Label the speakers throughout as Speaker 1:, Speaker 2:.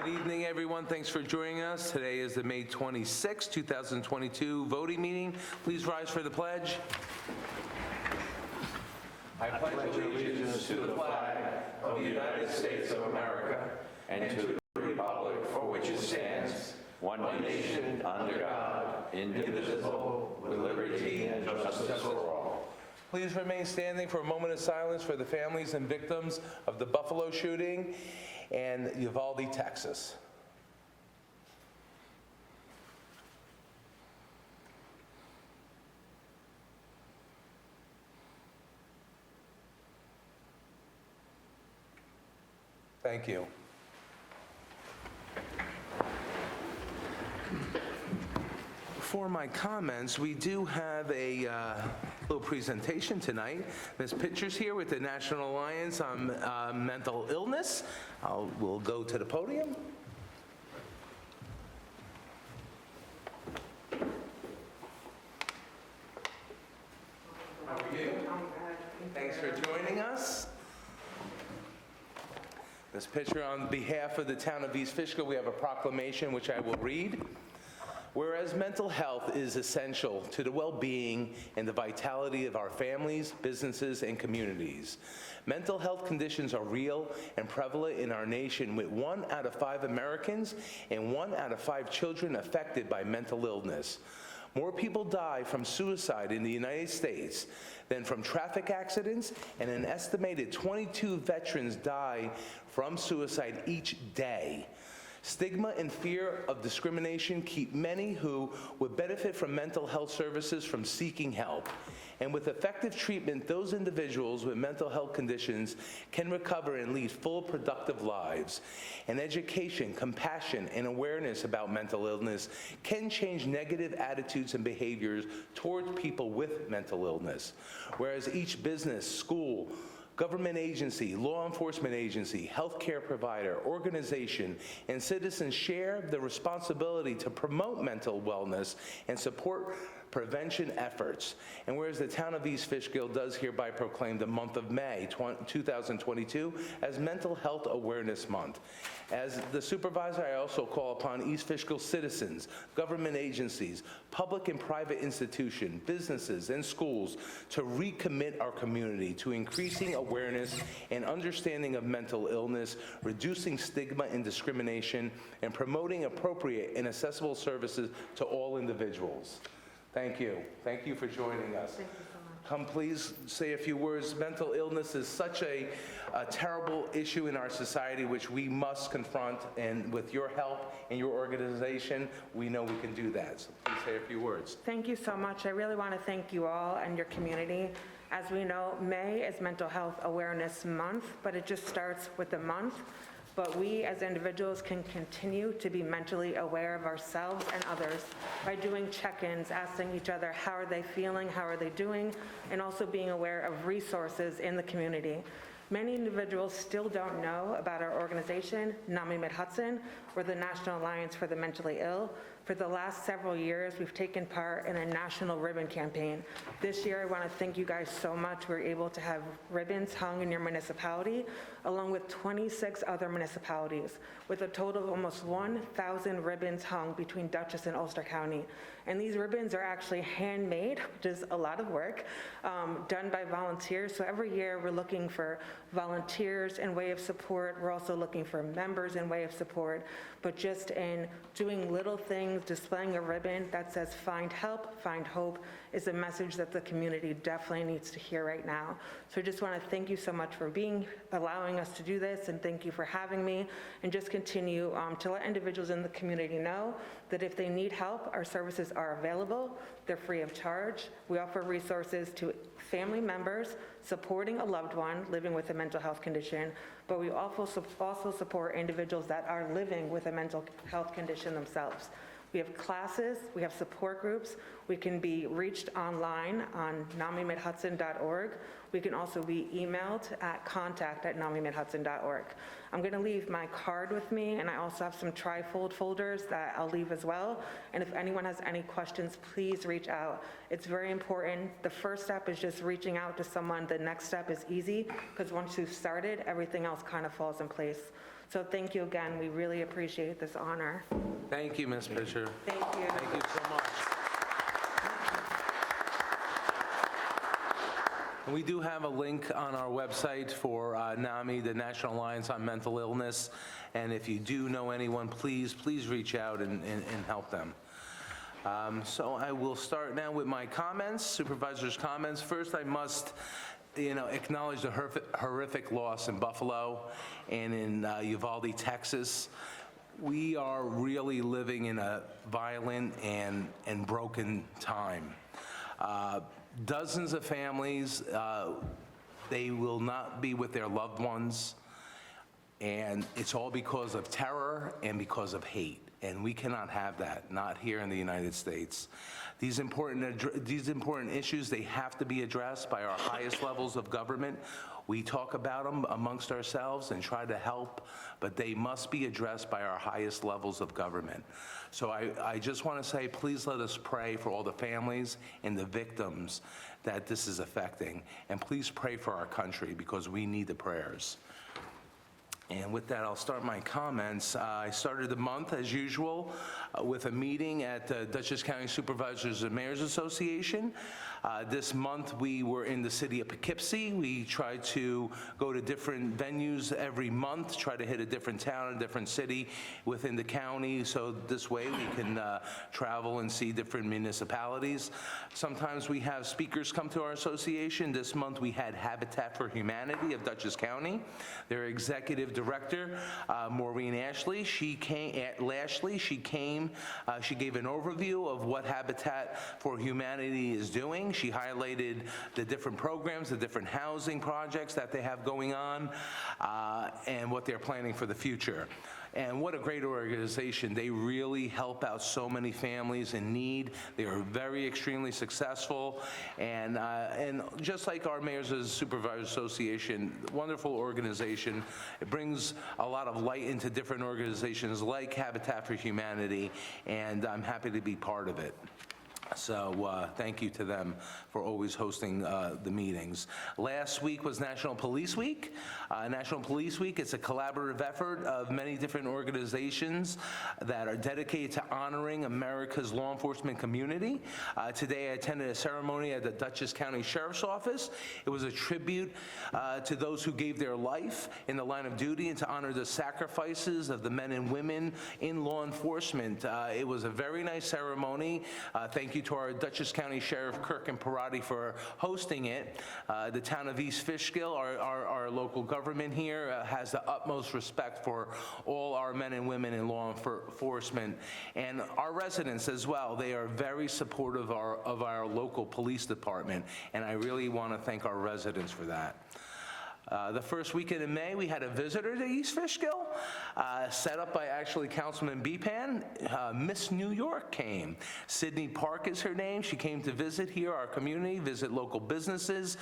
Speaker 1: Good evening, everyone. Thanks for joining us. Today is the May 26, 2022 voting meeting. Please rise for the pledge. I pledge allegiance to the flag of the United States of America and to the republic for which it stands, one nation under God, indivisible, with liberty and justice for all. Please remain standing for a moment of silence for the families and victims of the Buffalo shooting and Uvalde, Texas. Thank you. For my comments, we do have a little presentation tonight. There's pictures here with the National Alliance on Mental Illness. We'll go to the podium. How are you? Thanks for joining us. This picture, on behalf of the town of East Fishkill, we have a proclamation which I will read. Whereas mental health is essential to the well-being and the vitality of our families, businesses, and communities. Mental health conditions are real and prevalent in our nation, with 1 out of 5 Americans and 1 out of 5 children affected by mental illness. More people die from suicide in the United States than from traffic accidents, and an estimated 22 veterans die from suicide each day. Stigma and fear of discrimination keep many who would benefit from mental health services from seeking help. And with effective treatment, those individuals with mental health conditions can recover and lead full, productive lives. And education, compassion, and awareness about mental illness can change negative attitudes and behaviors towards people with mental illness. Whereas each business, school, government agency, law enforcement agency, healthcare provider, organization, and citizens share the responsibility to promote mental wellness and support prevention efforts. And whereas the town of East Fishkill does hereby proclaim the month of May 2022 as Mental Health Awareness Month. As the supervisor, I also call upon East Fishkill citizens, government agencies, public and private institutions, businesses, and schools to recommit our community to increasing awareness and understanding of mental illness, reducing stigma and discrimination, and promoting appropriate and accessible services to all individuals. Thank you. Thank you for joining us.
Speaker 2: Thank you so much.
Speaker 1: Come please say a few words. Mental illness is such a terrible issue in our society which we must confront, and with your help and your organization, we know we can do that. So please say a few words.
Speaker 2: Thank you so much. I really want to thank you all and your community. As we know, May is Mental Health Awareness Month, but it just starts with the month. But we as individuals can continue to be mentally aware of ourselves and others by doing check-ins, asking each other how are they feeling, how are they doing, and also being aware of resources in the community. Many individuals still don't know about our organization, Hudson, or the National Alliance for the Mentally Ill. For the last several years, we've taken part in a national ribbon campaign. This year, I want to thank you guys so much. We're able to have ribbons hung in your municipality, along with 26 other municipalities, with a total of almost 1,000 ribbons hung between Dutchess and Ulster County. And these ribbons are actually handmade, which is a lot of work, done by volunteers. So every year, we're looking for volunteers in way of support. We're also looking for members in way of support. But just in doing little things, displaying a ribbon that says find help, find hope, is a message that the community definitely needs to hear right now. So I just want to thank you so much for allowing us to do this, and thank you for having me, and just continue to let individuals in the community know that if they need help, our services are available. They're free of charge. We offer resources to family members supporting a loved one living with a mental health condition, but we also support individuals that are living with a mental health condition themselves. We have classes, we have support groups, We can be reached online on namimidhudson.org. We can also be emailed at contact@namimidhudson.org. I'm going to leave my card with me, and I also have some trifold folders that I'll leave as well. And if anyone has any questions, please reach out. It's very important. The first step is just reaching out to someone. The next step is easy, because once you've started, everything else kind of falls in place. So thank you again. We really appreciate this honor.
Speaker 1: Thank you, Ms. Fisher.
Speaker 2: Thank you.
Speaker 1: Thank you so much. And we do have a link on our website for NAMI, the National Alliance on Mental Illness. And if you do know anyone, please reach out and help them. So I will start now with my comments, supervisors' comments. First, I must acknowledge the horrific loss in Buffalo and in Uvalde, Texas. We are really living in a violent and broken time. Dozens of families, they will not be with their loved ones, and it's all because of terror and because of hate. And we cannot have that, not here in the United States. These important issues, they have to be addressed by our highest levels of government. We talk about them amongst ourselves and try to help, but they must be addressed by our highest levels of government. So I just want to say, please let us pray for all the families and the victims that this is affecting. And please pray for our country, because we need the prayers. And with that, I'll start my comments. I started the month, as usual, with a meeting at the Dutchess County Supervisors and Mayors Association. This month, we were in the city of Poughkeepsie. We try to go to different venues every month, try to hit a different town, a different city within the county, so this way we can travel and see different municipalities. Sometimes we have speakers come to our association. This month, we had Habitat for Humanity of Dutchess County. Their executive director, Maureen Ashley, she gave an overview of what Habitat for Humanity is doing. She highlighted the different programs, the different housing projects that they have going on, and what they're planning for the future. And what a great organization. They really help out so many families in need. They are very extremely successful. And just like our Mayors and Supervisors Association, wonderful organization. It brings a lot of light into different organizations like Habitat for Humanity, and I'm happy to be part of it. So thank you to them for always hosting the meetings. Last week was National Police Week. National Police Week is a collaborative effort of many different organizations that are dedicated to honoring America's law enforcement community. Today I attended a ceremony at the Dutchess County Sheriff's Office. It was a tribute to those who gave their life in the line of duty and to honor the sacrifices of the men and women in law enforcement. It was a very nice ceremony. Thank you to our Dutchess County Sheriff Kirk and Parati for hosting it. The town of East Fishkill, our local government here, has the utmost respect for all our men and women in law enforcement, and our residents as well. They are very supportive of our local police department, and I really want to thank our residents for that. The first weekend in May, we had a visitor to East Fishkill, set up by actually Councilman Bepan. Miss New York came. Sydney Park is her name. She came to visit here, our community, visit local businesses.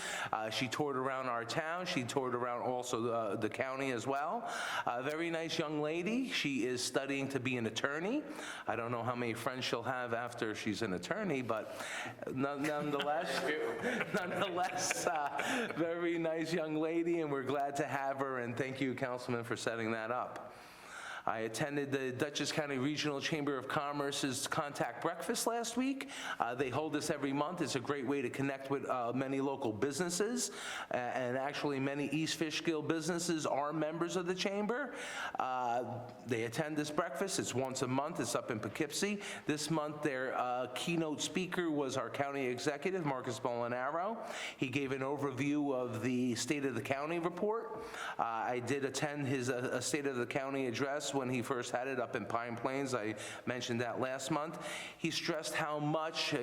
Speaker 1: She toured around our town. She toured around also the county as well. A very nice young lady. She is studying to be an attorney. I don't know how many friends she'll have after she's an attorney, but nonetheless, very nice young lady, and we're glad to have her, and thank you, Councilman, for setting that up. I attended the Dutchess County Regional Chamber of Commerce's Contact Breakfast last week. They hold this every month. It's a great way to connect with many local businesses, and actually many East Fishkill businesses are members of the chamber. They attend this breakfast. It's once a month. It's up in Poughkeepsie. This month, their keynote speaker was our county executive, Marcus Molinaro. He gave an overview of the State of the County report. I did attend his State of the County address when he first had it up in Pine Plains. I mentioned that last month. He stressed how much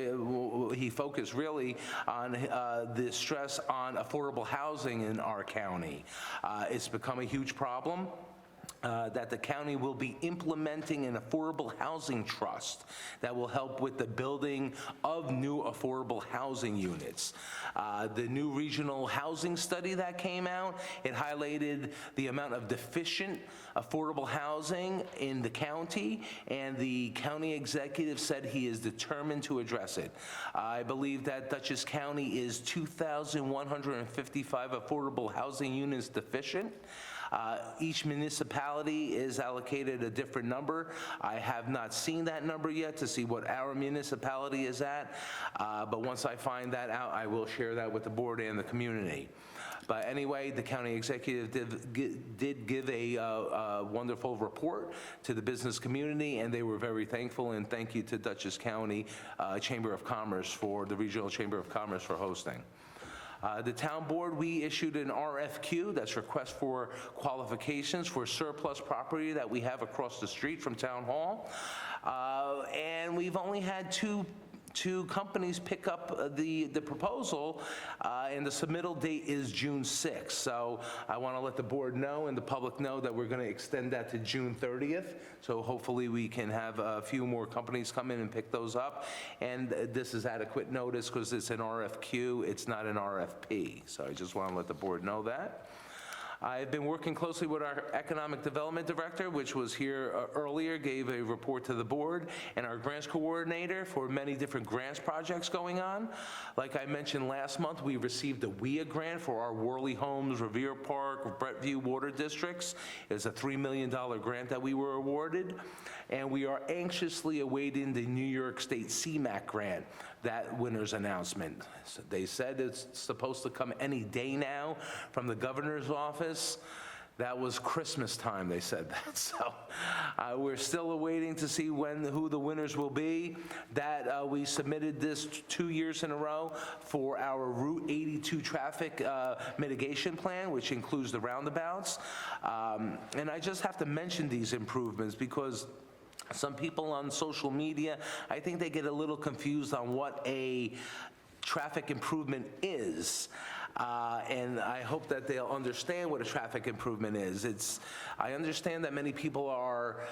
Speaker 1: he focused really on the stress on affordable housing in our county. It's become a huge problem. that the county will be implementing an affordable housing trust that will help with the building of new affordable housing units. The new regional housing study that came out, it highlighted the amount of deficient affordable housing in the county, and the county executive said he is determined to address it. I believe that Dutchess County is 2,155 affordable housing units deficient. Each municipality is allocated a different number. I have not seen that number yet to see what our municipality is at, but once I find that out, I will share that with the board and the community. But anyway, the county executive did give a wonderful report to the business community, and they were very thankful, and thank you to Dutchess County Chamber of Commerce for the Regional Chamber of Commerce for hosting. The town board, we issued an RFQ, that's request for qualifications for surplus property that we have across the street from Town Hall. And we've only had two companies pick up the proposal, and the submittal date is June 6th. So I want to let the board know and the public know that we're going to extend that to June 30th. So hopefully we can have a few more companies come in and pick those up. And this is adequate notice because it's an RFQ, it's not an RFP. So I just want to let the board know that. I've been working closely with our Economic Development Director, which was here earlier, gave a report to the board, and our grants coordinator for many different grants projects going on. Like I mentioned last month, we received a WIA grant for our Worley Homes, Revere Park, Brettview water districts. It's a $3 million grant that we were awarded, and we are anxiously awaiting the New York State CMAQ grant, that winner's announcement. So they said it's supposed to come any day now from the governor's office. That was Christmas time, they said that. So we're still awaiting to see who the winners will be. That we submitted this 2 years in a row for our Route 82 traffic mitigation plan, which includes the roundabouts. And I just have to mention these improvements because some people on social media, I think they get a little confused on what a traffic improvement is. And I hope that they'll understand what a traffic improvement is. I understand that many people are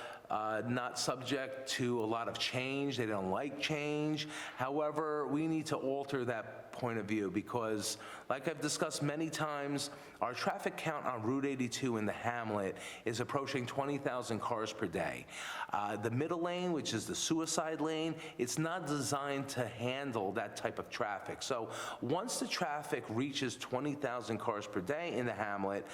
Speaker 1: not subject to a lot of change. They don't like change. However, we need to alter that point of view because, like I've discussed many times, our traffic count on Route 82 in the hamlet is approaching 20,000 cars per day. The middle lane, which is the suicide lane, it's not designed to handle that type of traffic. So once the traffic reaches 20,000 cars per day in the hamlet,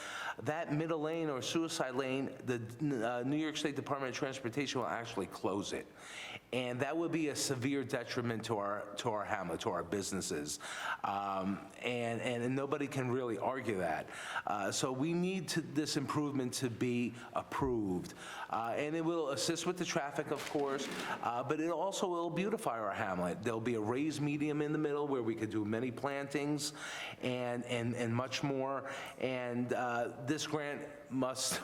Speaker 1: that middle lane or suicide lane, the New York State Department of Transportation will actually close it. And that would be a severe detriment to our hamlet, to our businesses. And nobody can really argue that. So we need this improvement to be approved. And it will assist with the traffic, of course, but it also will beautify our hamlet. There'll be a raised medium in the middle where we could do many plantings and much more. And this grant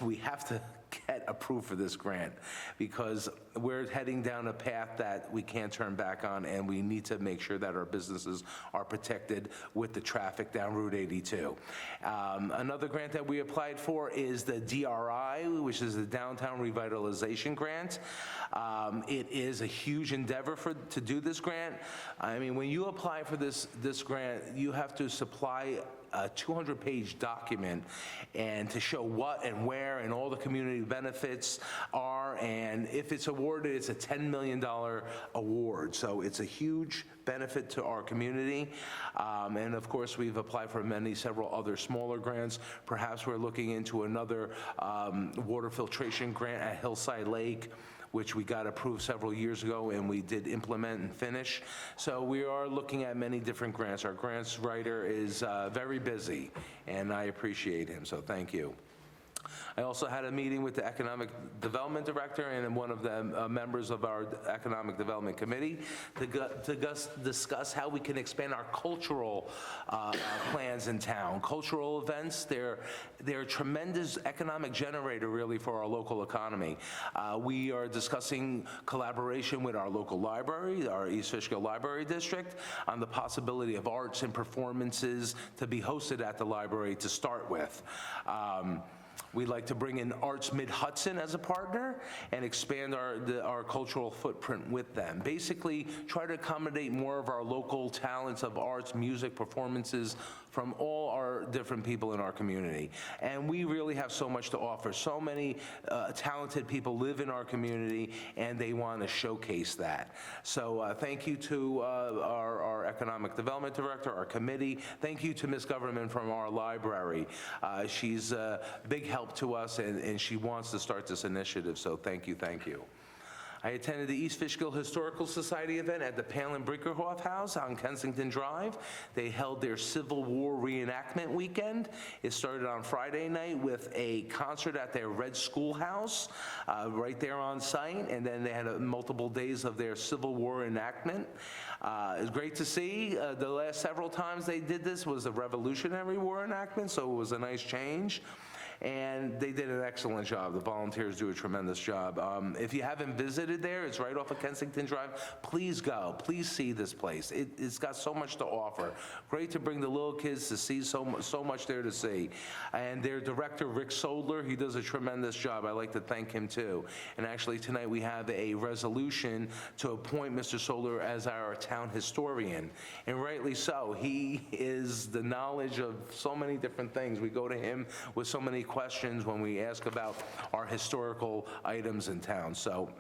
Speaker 1: we have to get approved for this grant because we're heading down a path that we can't turn back on, and we need to make sure that our businesses are protected with the traffic down Route 82. Another grant that we applied for is the DRI, which is the Downtown Revitalization Grant. It is a huge endeavor to do this grant. I mean, when you apply for this grant, you have to supply a 200-page document and to show what and where and all the community benefits are, and if it's awarded, it's a $10 million award. So it's a huge benefit to our community. And of course, we've applied for several other smaller grants. Perhaps we're looking into another water filtration grant at Hillside Lake, which we got approved several years ago and we did implement and finish. So we are looking at many different grants. Our grants writer is very busy, and I appreciate him, so thank you. I also had a meeting with the Economic Development Director and one of the members of our Economic Development Committee to discuss how we can expand our cultural plans in town. Cultural events, they're a tremendous economic generator really for our local economy. We are discussing collaboration with our local library, our East Fishkill Library District, on the possibility of arts and performances to be hosted at the library to start with. We'd like to bring in Arts Mid-Hudson as a partner and expand our cultural footprint with them. Basically, try to accommodate more of our local talents of arts, music, performances from all our different people in our community. And we really have so much to offer. So many talented people live in our community, and they want to showcase that. So thank you to our Economic Development Director, our committee. Thank you to Ms. Government from our library. She's a big help to us, and she wants to start this initiative, so thank you, thank you. I attended the East Fishkill Historical Society event at the Palin Brinkerhoff House on Kensington Drive. They held their Civil War reenactment weekend. It started on Friday night with a concert at their Red Schoolhouse right there on site, and then they had multiple days of their Civil War enactment. It was great to see. The last several times they did this was the Revolutionary War enactment, so it was a nice change. And they did an excellent job. The volunteers do a tremendous job. If you haven't visited there, it's right off of Kensington Drive. Please go. Please see this place. It's got so much to offer. Great to bring the little kids to see so much there to see. And their director, Rick Sodler, he does a tremendous job. I like to thank him too. And actually tonight we have a resolution to appoint Mr. Sodler as our town historian. And rightly so. He is the knowledge of so many different things. We go to him with so many questions when we ask about our historical items in town. So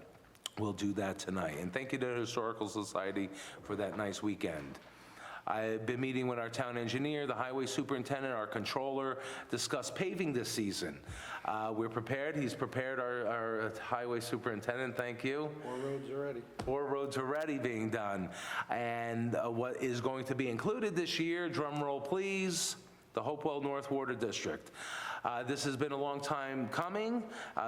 Speaker 1: we'll do that tonight. And thank you to the Historical Society for that nice weekend. I've been meeting with our town engineer, the highway superintendent, our controller, discuss paving this season. We're prepared. He's prepared, our highway superintendent. Thank you.
Speaker 3: 4 roads already.
Speaker 1: 4 roads already being done. And what is going to be included this year, drum roll please, the Hopewell North Water District. This has been a long time coming.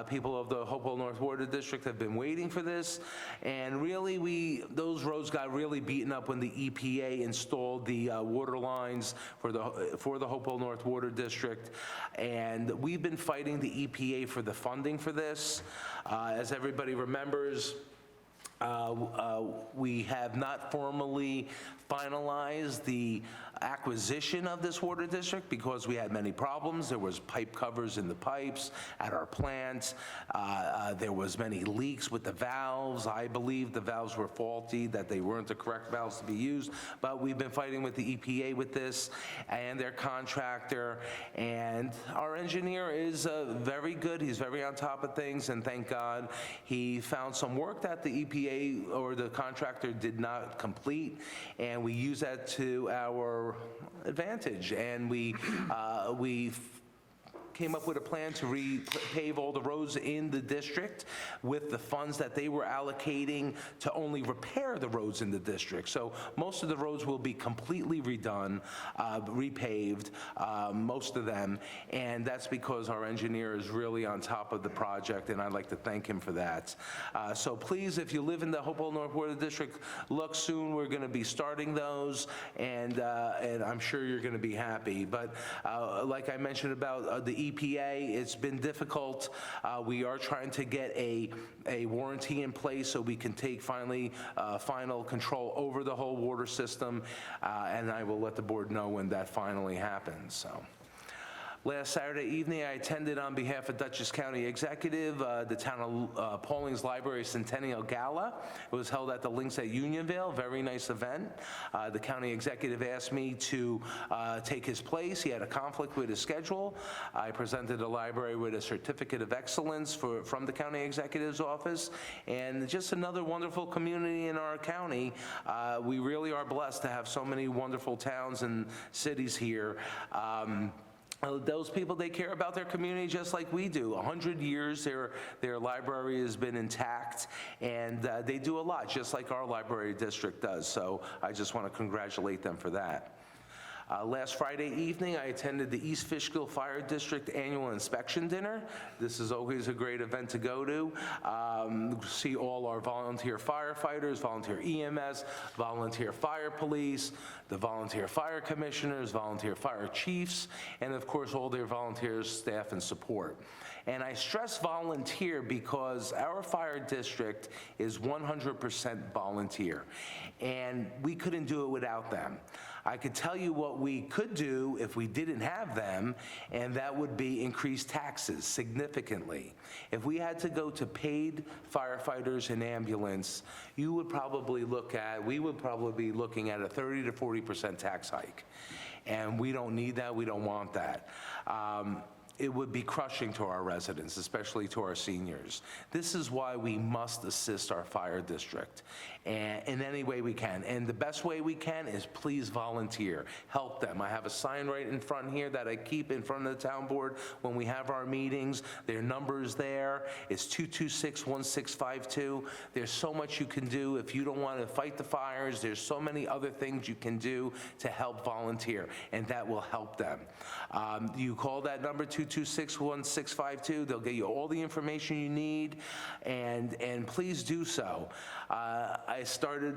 Speaker 1: People of the Hopewell North Water District have been waiting for this. And really, those roads got really beaten up when the EPA installed the water lines for the Hopewell North Water District. And we've been fighting the EPA for the funding for this. As everybody remembers, we have not formally finalized the acquisition of this water district because we had many problems. There was pipe covers in the pipes at our plant. There was many leaks with the valves. I believe the valves were faulty, that they weren't the correct valves to be used. But we've been fighting with the EPA with this and their contractor. And our engineer is very good. He's very on top of things, and thank God he found some work that the EPA or the contractor did not complete, and we use that to our advantage. And we came up with a plan to repave all the roads in the district with the funds that they were allocating to only repair the roads in the district. So most of the roads will be completely redone, repaved, most of them, and that's because our engineer is really on top of the project, and I'd like to thank him for that. So please, if you live in the Hopewell North Water District, look soon. We're going to be starting those, and I'm sure you're going to be happy. But like I mentioned about the EPA, it's been difficult. We are trying to get a warranty in place so we can take final control over the whole water system, and I will let the board know when that finally happens. So. Last Saturday evening, I attended on behalf of Dutchess County Executive the Town of Pauling's Library Centennial Gala. It was held at the Links at Unionville, very nice event. The county executive asked me to take his place. He had a conflict with his schedule. I presented the library with a certificate of excellence from the county executive's office, and just another wonderful community in our county. We really are blessed to have so many wonderful towns and cities here. Those people, they care about their community just like we do. 100 years, their library has been intact, and they do a lot, just like our library district does. So I just want to congratulate them for that. Last Friday evening, I attended the East Fishkill Fire District Annual Inspection Dinner. This is always a great event to go to. See all our volunteer firefighters, volunteer EMS, volunteer fire police, the volunteer fire commissioners, volunteer fire chiefs, and of course all their volunteers, staff, and support. And I stress volunteer because our fire district is 100% volunteer, and we couldn't do it without them. I could tell you what we could do if we didn't have them, and that would be increase taxes significantly. If we had to go to paid firefighters and ambulance, we would probably be looking at a 30 to 40% tax hike. And we don't need that, we don't want that. It would be crushing to our residents, especially to our seniors. This is why we must assist our fire district and in any way we can. And the best way we can is please volunteer, help them. I have a sign right in front here that I keep in front of the town board when we have our meetings. Their number's there. It's 226-1652. There's so much you can do. If you don't want to fight the fires, there's so many other things you can do to help volunteer, and that will help them. You call that number, 226-1652. They'll get you all the information you need, and please do so. I started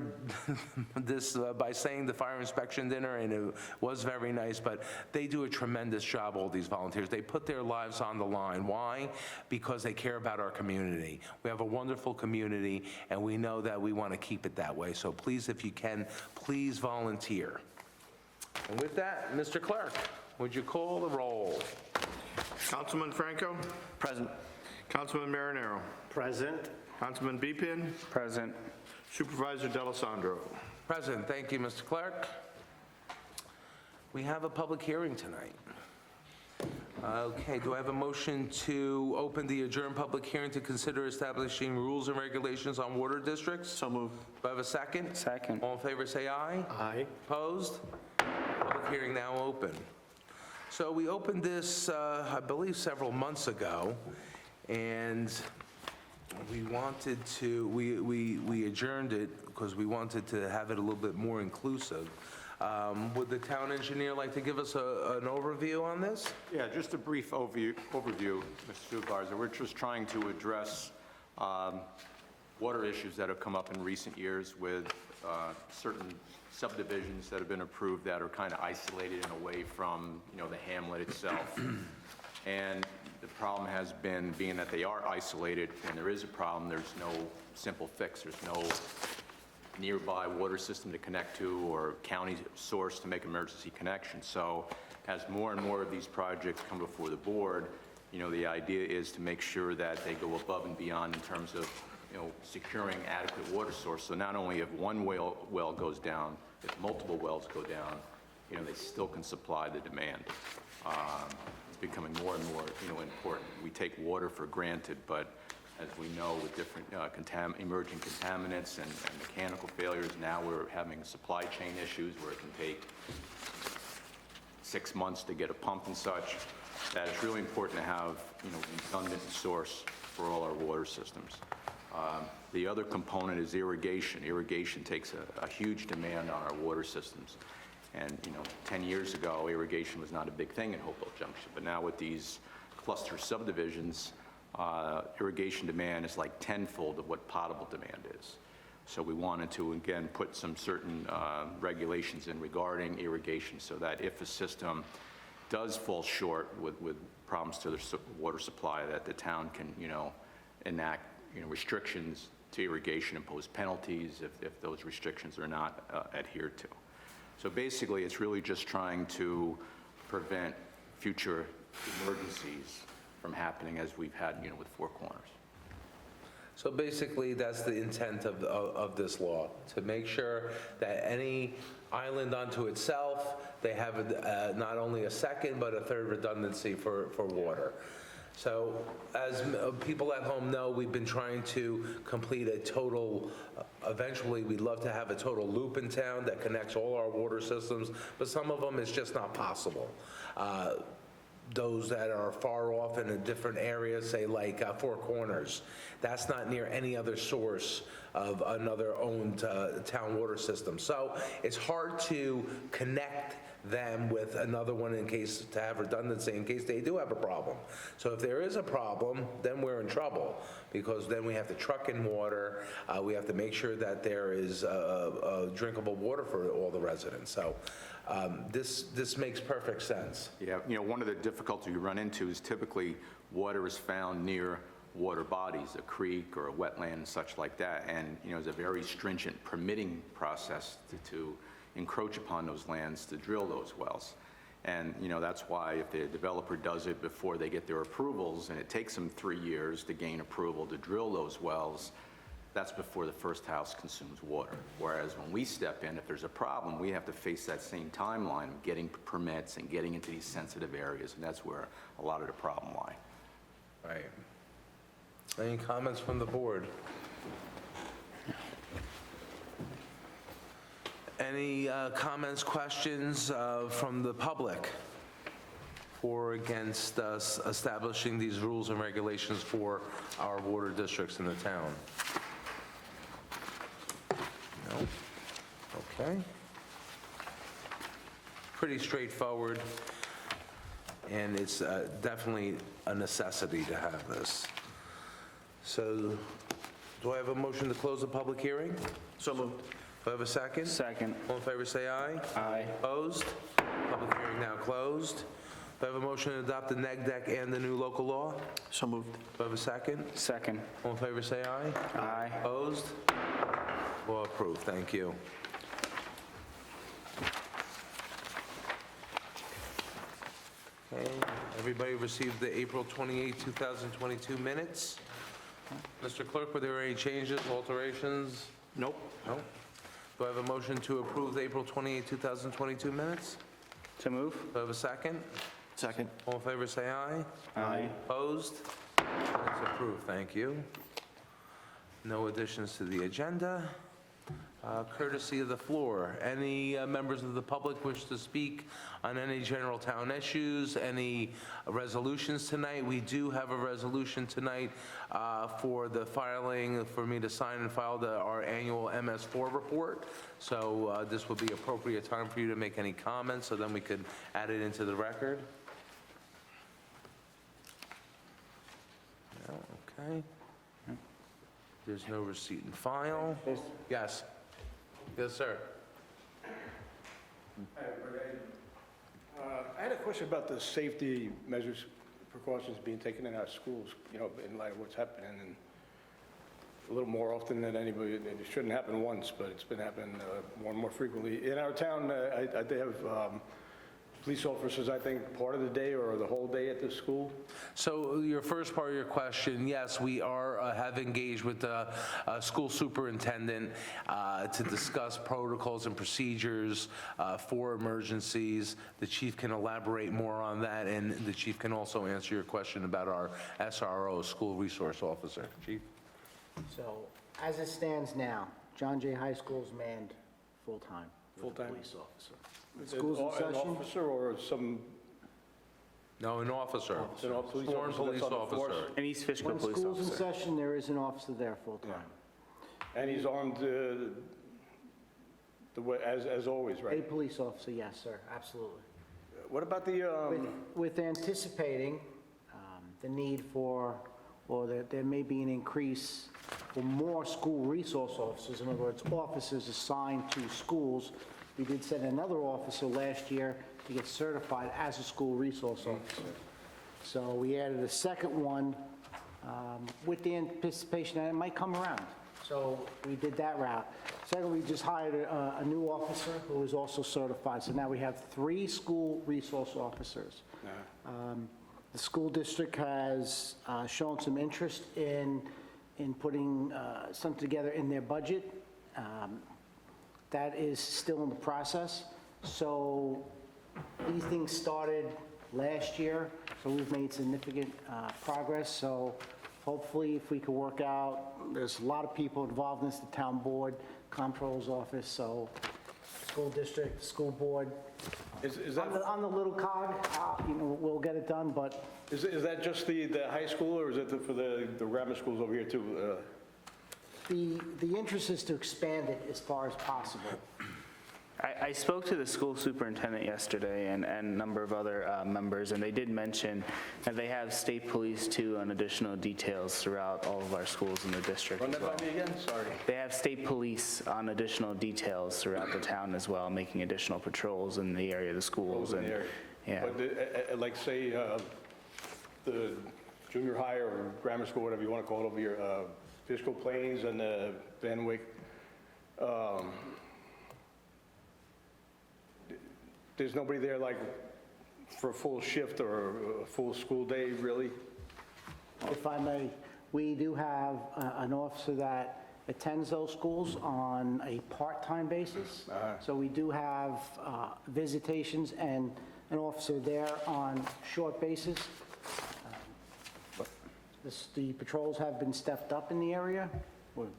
Speaker 1: this by saying the fire inspection dinner, and it was very nice, but they do a tremendous job, all these volunteers. They put their lives on the line. Why? Because they care about our community. We have a wonderful community, and we know that we want to keep it that way. So please, if you can, please volunteer. And with that, Mr. Clerk, would you call the roll?
Speaker 3: Councilman Franco?
Speaker 4: Present.
Speaker 3: Councilman Marinero?
Speaker 4: Present.
Speaker 3: Councilman Beepin?
Speaker 4: Present.
Speaker 3: Supervisor D'Alessandro?
Speaker 1: Present. Thank you, Mr. Clerk. We have a public hearing tonight. Okay, do I have a motion to open the adjourned public hearing to consider establishing rules and regulations on water districts?
Speaker 4: So moved.
Speaker 1: Do I have a second?
Speaker 4: Second.
Speaker 1: All in favor, say aye.
Speaker 4: Aye.
Speaker 1: Opposed? Public hearing now open. So we opened this, I believe, several months ago, and we wanted to, we adjourned it because we wanted to have it a little bit more inclusive. Would the town engineer like to give us an overview on this?
Speaker 5: Yeah, just a brief overview, Mr. Supervisor. We're just trying to address water issues that have come up in recent years with certain subdivisions that have been approved that are kind of isolated and away from, the hamlet itself. And the problem has been, being that they are isolated, when there is a problem, there's no simple fix. There's no nearby water system to connect to or county source to make emergency connections. So as more and more of these projects come before the board, the idea is to make sure that they go above and beyond in terms of, securing adequate water source. So not only if one well goes down, if multiple wells go down, they still can supply the demand. It's becoming more and more, important. We take water for granted, but as we know, with different emerging contaminants and mechanical failures, now we're having supply chain issues where it can take 6 months to get a pump and such. That it's really important to have, redundant source for all our water systems. The other component is irrigation. Irrigation takes a huge demand on our water systems. And, 10 years ago, irrigation was not a big thing in Hopewell Junction, but now with these cluster subdivisions, irrigation demand is like tenfold of what potable demand is. So we wanted to, again, put some certain regulations in regarding irrigation so that if a system does fall short with problems to the water supply, that the town can, enact, restrictions to irrigation, impose penalties if those restrictions are not adhered to. So basically, it's really just trying to prevent future emergencies from happening as we've had, with Four Corners.
Speaker 1: So basically, that's the intent of this law, to make sure that any island unto itself, they have not only a second, but a third redundancy for water. So as people at home know, we've been trying to complete a total, eventually we'd love to have a total loop in town that connects all our water systems, but some of them it's just not possible. Those that are far off in a different area, say like Four Corners, that's not near any other source of another owned town water system. So it's hard to connect them with another one in case to have redundancy in case they do have a problem. So if there is a problem, then we're in trouble because then we have to truck in water. We have to make sure that there is drinkable water for all the residents. So this makes perfect sense.
Speaker 5: Yeah, one of the difficulties we run into is typically water is found near water bodies, a creek or a wetland and such like that. And, there's a very stringent permitting process to encroach upon those lands to drill those wells. And, that's why if the developer does it before they get their approvals, and it takes them 3 years to gain approval to drill those wells, that's before the first house consumes water. Whereas when we step in, if there's a problem, we have to face that same timeline of getting permits and getting into these sensitive areas, and that's where a lot of the problem lie.
Speaker 1: Right. Any comments from the board? Any comments, questions from the public for or against us establishing these rules and regulations for our water districts in the town? No? Okay. Pretty straightforward, and it's definitely a necessity to have this. So, do I have a motion to close the public hearing?
Speaker 3: So moved.
Speaker 1: Do I have a second?
Speaker 4: Second.
Speaker 1: All in favor, say aye.
Speaker 4: Aye.
Speaker 1: Opposed? Public hearing now closed. Do I have a motion to adopt the neg deck and the new local law?
Speaker 3: So moved.
Speaker 1: Do I have a second?
Speaker 4: Second.
Speaker 1: All in favor, say aye.
Speaker 4: Aye.
Speaker 1: Opposed? Law approved, thank you. Okay, everybody received the April 28, 2022 minutes? Mr. Clerk, were there any changes, alterations?
Speaker 3: Nope.
Speaker 1: No? Do I have a motion to approve the April 28, 2022 minutes?
Speaker 4: To move?
Speaker 1: Do I have a second?
Speaker 3: Second.
Speaker 1: All in favor, say aye.
Speaker 4: Aye.
Speaker 1: Opposed? That's approved, thank you. No additions to the agenda. Courtesy of the floor, any members of the public wish to speak on any general town issues, any resolutions tonight? We do have a resolution tonight for the filing, for me to sign and file our annual MS4 report. So this would be appropriate time for you to make any comments, so then we could add it into the record. No, okay. There's no receipt and file. Yes. Yes, sir.
Speaker 6: I had a question about the safety measures, precautions being taken in our schools, in light of what's happening, and a little more often than anybody. It shouldn't happen once, but it's been happening more and more frequently. In our town, they have police officers, I think, part of the day or the whole day at the school.
Speaker 1: So your first part of your question, yes, we have engaged with the school superintendent to discuss protocols and procedures for emergencies. The chief can elaborate more on that, and the chief can also answer your question about our SRO, school resource officer. Chief?
Speaker 7: So, as it stands now, John Jay High School is manned full-time. with a
Speaker 6: Full-time?
Speaker 7: Police officer.
Speaker 6: Is
Speaker 7: Schools in
Speaker 6: it an
Speaker 7: session?
Speaker 6: officer or some,
Speaker 1: No, an officer.
Speaker 6: It's an police
Speaker 1: Sworn
Speaker 6: officer
Speaker 1: police
Speaker 6: that's on the force?
Speaker 1: officer.
Speaker 4: An East Fishkill
Speaker 7: When
Speaker 4: police
Speaker 7: school's in
Speaker 4: officer.
Speaker 7: session, there is an officer there full-time.
Speaker 6: and he's armed as always,
Speaker 7: A
Speaker 6: right?
Speaker 7: police officer, yes, sir, absolutely.
Speaker 6: What about the,
Speaker 7: With anticipating the need for, or there may be an increase for more school resource officers, in other words, officers assigned to schools. We did send another officer last year to get certified as a school resource officer. So we added a second one with the anticipation that it might come around. So we did that route. Second, we just hired a new officer who is also certified. So now we have 3 school resource officers. The school district has shown some interest in putting something together in their budget. That is still in the process. So these things started last year, so we've made significant progress. So hopefully, if we can work out, there's a lot of people involved in this, the town board, comptroller's office, so school district, school board.
Speaker 6: is that,
Speaker 7: On the little cog, we'll get it done, but
Speaker 6: is that just the high school, or is it for the grammar schools over here too?
Speaker 7: the interest is to expand it as far as possible.
Speaker 4: I spoke to the school superintendent yesterday and a number of other members, and they did mention that they have state police too on additional details throughout all of our schools in the district
Speaker 6: Run
Speaker 4: as
Speaker 6: that
Speaker 4: well.
Speaker 6: by me again, sorry.
Speaker 4: They have state police on additional details throughout the town as well, making additional patrols in the area of the schools.
Speaker 6: In the
Speaker 4: And
Speaker 6: area.
Speaker 4: yeah.
Speaker 6: But like, say, the junior high or grammar school, whatever you want to call it over here, Fishkill Plains and Van Wyck, there's nobody there like for a full shift or a full school day, really?
Speaker 7: If I may, we do have an officer that attends those schools on a part-time basis. So we do have visitations and an officer there on short basis. The patrols have been stepped up in the area.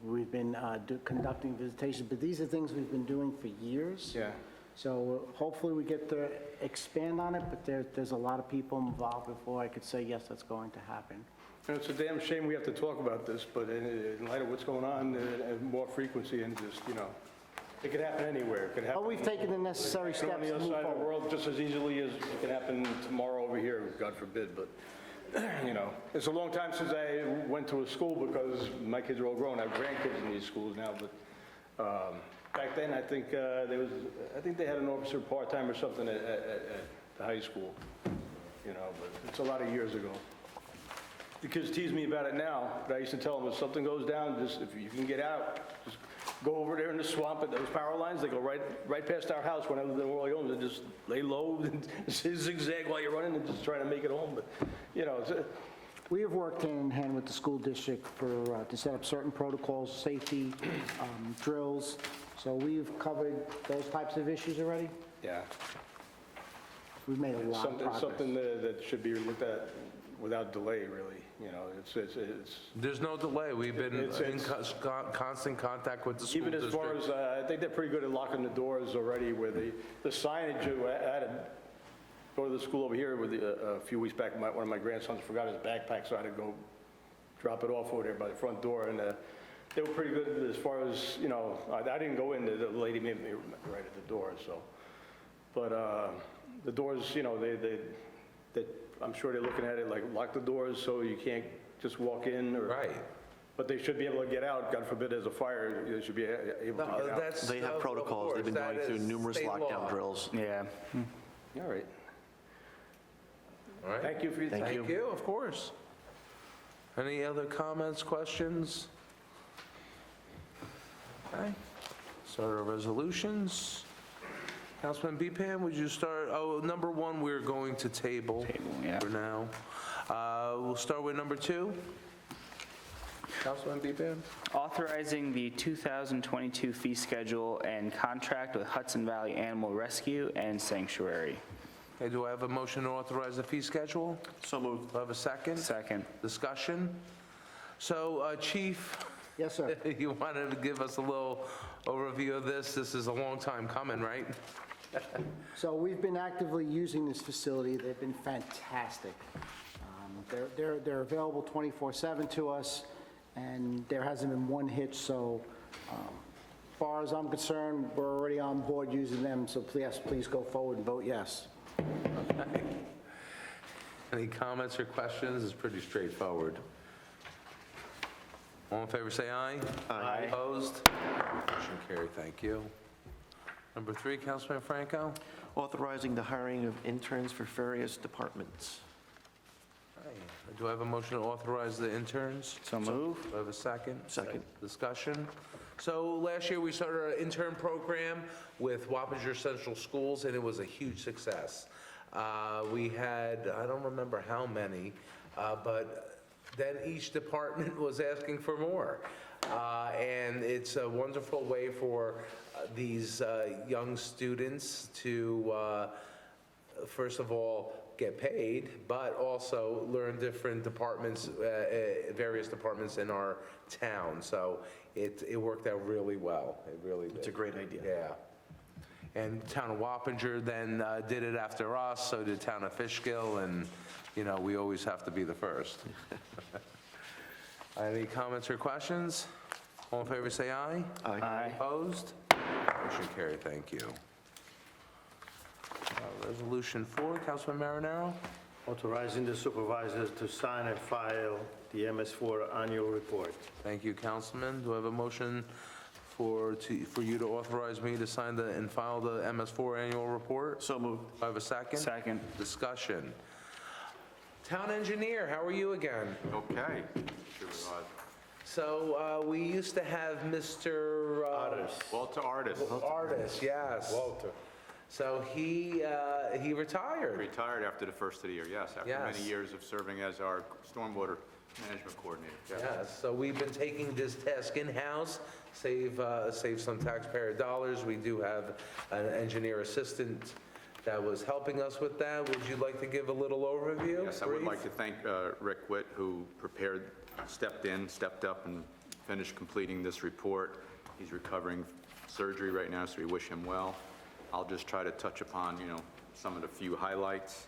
Speaker 7: We've been conducting visitations, but these are things we've been doing for years.
Speaker 6: Yeah.
Speaker 7: So hopefully we get to expand on it, but there's a lot of people involved before I could say, yes, that's going to happen.
Speaker 6: And it's a damn shame we have to talk about this, but in light of what's going on, more frequency and just, it could happen anywhere. It could happen.
Speaker 7: But we've taken the necessary
Speaker 6: on
Speaker 7: steps
Speaker 6: the
Speaker 7: to
Speaker 6: other
Speaker 7: move
Speaker 6: side of the
Speaker 7: forward.
Speaker 6: world just as easily as it can happen tomorrow over here, God forbid, but, it's a long time since I went to a school because my kids are all grown. I have grandkids in these schools now, but back then, I think they had an officer part-time or something at the high school, but it's a lot of years ago. The kids tease me about it now, but I used to tell them if something goes down, just if you can get out, just go over there in the swamp at those power lines. They go right past our house when I lived in Worley Homes. They just lay low and zigzag while you're running and just trying to make it home. But,
Speaker 7: We have worked hand in hand with the school district to set up certain protocols, safety, drills. So we've covered those types of issues already.
Speaker 6: yeah.
Speaker 7: We've made a lot of
Speaker 6: It's something
Speaker 7: progress.
Speaker 6: that should be looked at without delay, really. It's
Speaker 1: There's no delay. We've been
Speaker 6: It's-
Speaker 1: in constant contact with the school
Speaker 6: even as far
Speaker 1: district.
Speaker 6: as, I think they're pretty good at locking the doors already where the signage, I had to go to the school over here with a few weeks back, one of my grandsons forgot his backpack, so I had to go drop it off over there by the front door, and they were pretty good as far as, I didn't go in, the lady made me right at the door, so. But the doors, I'm sure they're looking at it like lock the doors so you can't just walk in or.
Speaker 1: Right.
Speaker 6: But they should be able to get out, God forbid there's a fire, they should be able to
Speaker 1: No,
Speaker 6: get out.
Speaker 1: that's.
Speaker 8: They have
Speaker 1: of
Speaker 8: protocols. They've been
Speaker 1: course,
Speaker 8: going
Speaker 1: that
Speaker 8: through
Speaker 1: is
Speaker 8: numerous
Speaker 1: state
Speaker 8: lockdown
Speaker 1: law.
Speaker 8: drills.
Speaker 4: Yeah.
Speaker 6: All right.
Speaker 1: All right.
Speaker 6: Thank you for your time.
Speaker 1: Thank you, of course. Any other comments, questions? Okay. Start our resolutions. Councilman Bepan, would you start? Oh, number one, we're going to table.
Speaker 4: Yeah.
Speaker 1: For now. We'll start with number two. Councilman Bepan?
Speaker 4: Authorizing the 2022 fee schedule and contract with Hudson Valley Animal Rescue and Sanctuary.
Speaker 1: Okay, do I have a motion to authorize the fee schedule?
Speaker 8: So moved.
Speaker 1: Do I have a second?
Speaker 4: Second.
Speaker 1: Discussion? So, Chief,
Speaker 7: Yes, sir.
Speaker 1: you wanted to give us a little overview of this? This is a long time coming, right?
Speaker 7: So we've been actively using this facility. They've been fantastic. They're available 24/7 to us, and there hasn't been one hitch. So as far as I'm concerned, we're already on board using them. So please go forward and vote yes.
Speaker 1: Any comments or questions? It's pretty straightforward. All in favor, say aye.
Speaker 8: Aye.
Speaker 1: Opposed? Motion carried, thank you. Number three, Councilman Franco?
Speaker 8: Authorizing the hiring of interns for various departments.
Speaker 1: Do I have a motion to authorize the interns?
Speaker 4: So move.
Speaker 1: Do I have a second?
Speaker 8: Second.
Speaker 1: Discussion? So last year, we started our intern program with Wappinger Central Schools, and it was a huge success. We had, I don't remember how many, but then each department was asking for more. And it's a wonderful way for these young students to, first of all, get paid, but also learn different departments, various departments in our town. So it worked out really well. It really did.
Speaker 8: It's a great idea.
Speaker 1: Yeah. And town of Wappinger then did it after us, so did town of Fishfield, and, we always have to be the first. Any comments or questions? All in favor, say aye.
Speaker 4: Aye.
Speaker 1: Opposed? Motion carried, thank you. Resolution 4, Councilman Marinero?
Speaker 9: Authorizing the supervisors to sign and file the MS4 annual report.
Speaker 1: Thank you, Councilman. Do I have a motion for you to authorize me to sign and file the MS4 annual report?
Speaker 8: So moved.
Speaker 1: Do I have a second?
Speaker 4: Second.
Speaker 1: Discussion. Town engineer, how are you again?
Speaker 5: Okay.
Speaker 1: So we used to have Mr.
Speaker 9: Others.
Speaker 5: Walter Artis.
Speaker 1: Artis, yes.
Speaker 9: Walter.
Speaker 1: So he retired.
Speaker 5: Retired after the first of the year, yes, after
Speaker 1: Yes.
Speaker 5: many years of serving as our stormwater management coordinator. Yes.
Speaker 1: Yes, so we've been taking this task in-house, save some taxpayer dollars. We do have an engineer assistant that was helping us with that. Would you like to give a little overview?
Speaker 5: Yes, I would
Speaker 1: brief?
Speaker 5: like to thank Rick Witt, who stepped up and finished completing this report. He's recovering surgery right now, so we wish him well. I'll just try to touch upon, some of the few highlights.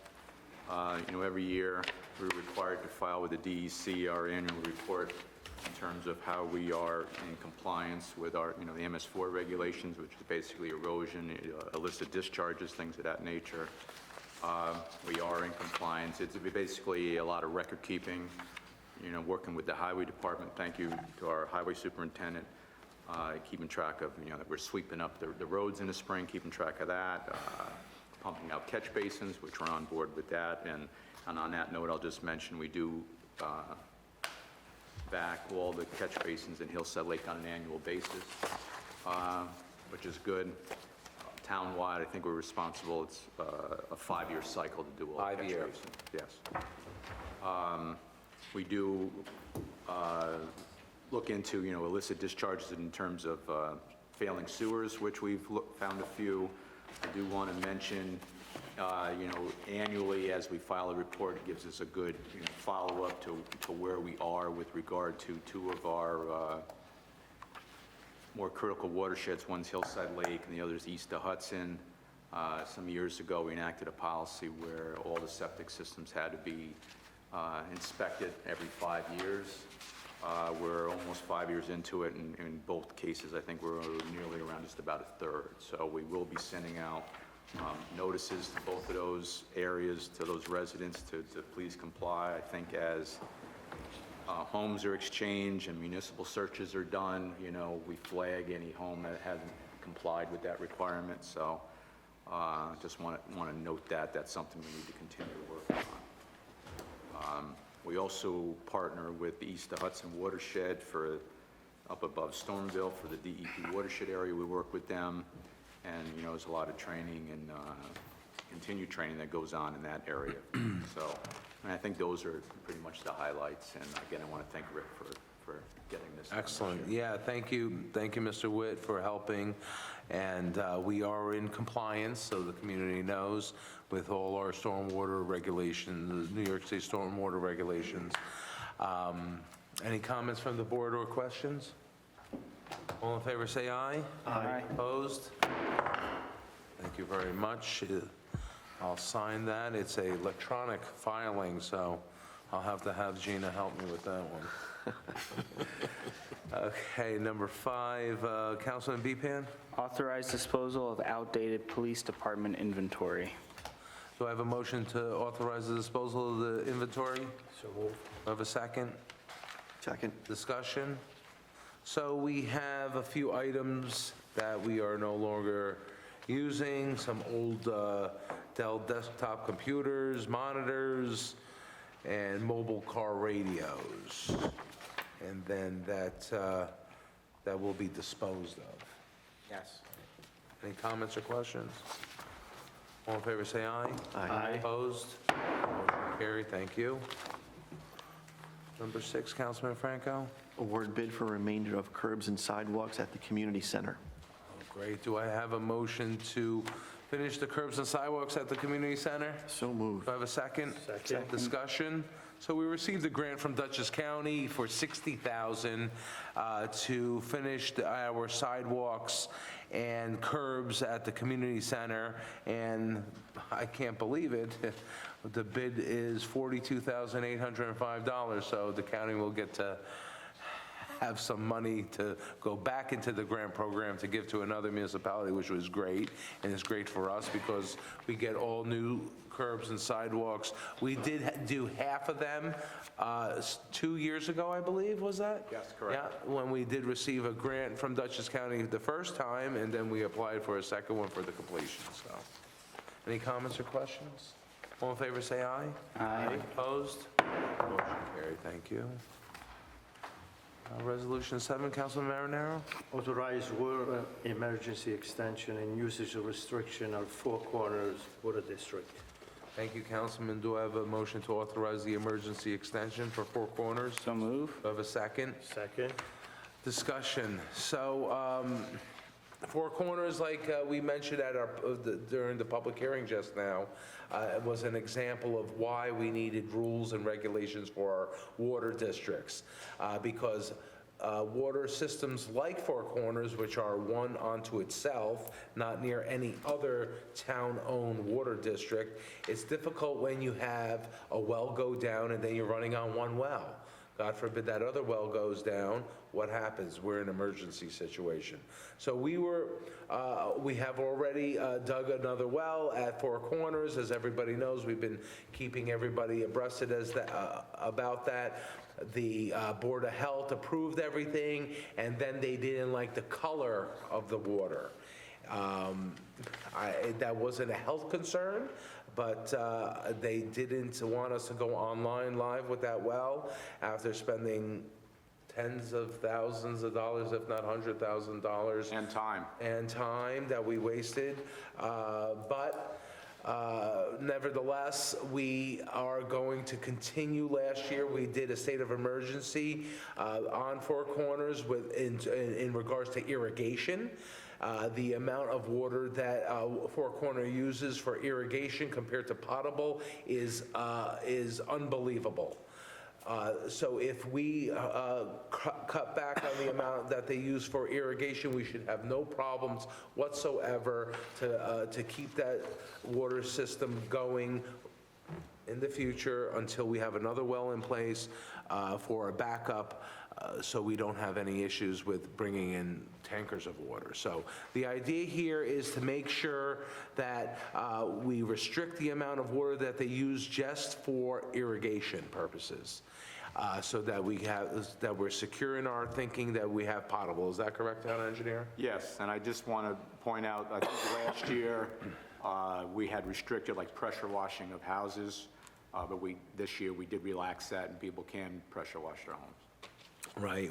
Speaker 5: Every year, we're required to file with the DEC our annual report in terms of how we are in compliance with our, the MS4 regulations, which is basically erosion, illicit discharges, things of that nature. We are in compliance. It's basically a lot of record keeping, working with the highway department. Thank you to our highway superintendent, keeping track of, that we're sweeping up the roads in the spring, keeping track of that, pumping out catch basins, which we're on board with that. And on that note, I'll just mention we do back all the catch basins in Hillside Lake on an annual basis, which is good. Townwide, I think we're responsible, it's a 5-year cycle to do all the catch
Speaker 1: 5 years.
Speaker 5: basins. Yes. We do look into, illicit discharges in terms of failing sewers, which we've found a few. I do want to mention, annually, as we file a report, it gives us a good, follow-up to where we are with regard to two of our more critical watersheds. One's Hillside Lake and the other's east of Hudson. Some years ago, we enacted a policy where all the septic systems had to be inspected every 5 years. We're almost 5 years into it, and in both cases, I think we're nearly around just about a third. So we will be sending out notices to both of those areas, to those residents, to please comply. I think as homes are exchanged and municipal searches are done, we flag any home that hasn't complied with that requirement. So just want to note that that's something we need to continue to work on. We also partner with the East of Hudson watershed for up above Stormville for the DEP watershed area. We work with them, and there's a lot of training and continued training that goes on in that area. So, I think those are pretty much the highlights. And again, I want to thank Rick for getting this done this
Speaker 1: Excellent.
Speaker 5: year.
Speaker 1: Yeah, thank you, Mr. Witt, for helping. And we are in compliance, so the community knows, with all our stormwater regulations, the New York State stormwater regulations. Any comments from the board or questions? All in favor, say aye.
Speaker 4: Aye.
Speaker 1: Opposed? Thank you very much. I'll sign that. It's a electronic filing, so I'll have to have Gina help me with that one. Okay, number 5, Councilman Bepan.
Speaker 4: Authorize disposal of outdated police department inventory.
Speaker 1: Do I have a motion to authorize the disposal of the inventory?
Speaker 9: So moved.
Speaker 1: Do I have a second?
Speaker 8: Second.
Speaker 1: Discussion? So we have a few items that we are no longer using, some old Dell desktop computers, monitors, and mobile car radios. And then that will be disposed of.
Speaker 7: Yes.
Speaker 1: Any comments or questions? All in favor, say aye.
Speaker 8: Aye.
Speaker 1: Opposed? Motion carried, thank you. Number 6, Councilman Franco.
Speaker 8: Award bid for remainder of curbs and sidewalks at the community center.
Speaker 1: Great, do I have a motion to finish the curbs and sidewalks at the community center?
Speaker 8: So moved.
Speaker 1: Do I have a second?
Speaker 9: Second.
Speaker 1: Discussion? So we received a grant from Dutchess County for $60,000 to finish our sidewalks and curbs at the community center, and I can't believe it, the bid is $42,805, so the county will get to have some money to go back into the grant program to give to another municipality, which was great, and it's great for us because we get all new curbs and sidewalks. We did do half of them 2 years ago, I believe, was that?
Speaker 5: Yes, correct.
Speaker 1: Yeah, when we did receive a grant from Dutchess County the first time, and then we applied for a second one for the completion, so. Any comments or questions? All in favor, say aye.
Speaker 4: Aye.
Speaker 1: Opposed? Motion carried, thank you. Resolution 7, Councilman Marinero.
Speaker 9: Authorize water emergency extension and usage restriction of Four Corners Water District.
Speaker 1: Thank you, Councilman. Do I have a motion to authorize the emergency extension for Four Corners?
Speaker 4: So move.
Speaker 1: Do I have a second?
Speaker 9: Second.
Speaker 1: Discussion. So, Four Corners, like we mentioned during the public hearing just now, was an example of why we needed rules and regulations for our water districts. Because water systems like Four Corners, which are one unto itself, not near any other town-owned water district, it's difficult when you have a well go down and then you're running on one well. God forbid that other well goes down, what happens? We're in an emergency situation. So we have already dug another well at Four Corners. As everybody knows, we've been keeping everybody abreasted about that. The Board of Health approved everything, and then they didn't like the color of the water. That wasn't a health concern, but they didn't want us to go online live with that well after spending tens of thousands of dollars, if not $100,000.
Speaker 5: And
Speaker 1: time that we wasted. But nevertheless, we are going to continue. Last year, we did a state of emergency on Four Corners in regards to irrigation. The amount of water that Four Corners uses for irrigation compared to potable is unbelievable. So if we cut back on the amount that they use for irrigation, we should have no problems whatsoever to keep that water system going in the future until we have another well in place for a backup, so we don't have any issues with bringing in tankers of water. So the idea here is to make sure that we restrict the amount of water that they use just for irrigation purposes, so that we're secure in our thinking that we have potable. Is that correct, Town Engineer?
Speaker 5: yes, and I just want to point out, I think last year, we had restricted like pressure washing of houses, but this year we did relax that and people can pressure wash their homes.
Speaker 1: Right,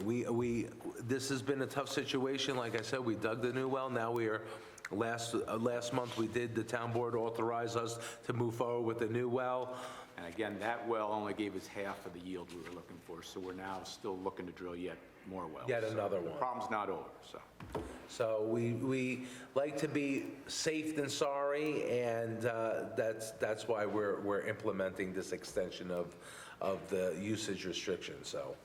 Speaker 1: this has been a tough situation. Like I said, we dug the new well. Now we are, last month the town board authorized us to move forward with the new well.
Speaker 5: And again, that well only gave us half of the yield we were looking for, so we're now still looking to drill yet more wells.
Speaker 1: Yet another one.
Speaker 5: The problem's not over, so.
Speaker 1: So we like to be safe than sorry, and that's why we're implementing this extension of the usage restriction. So,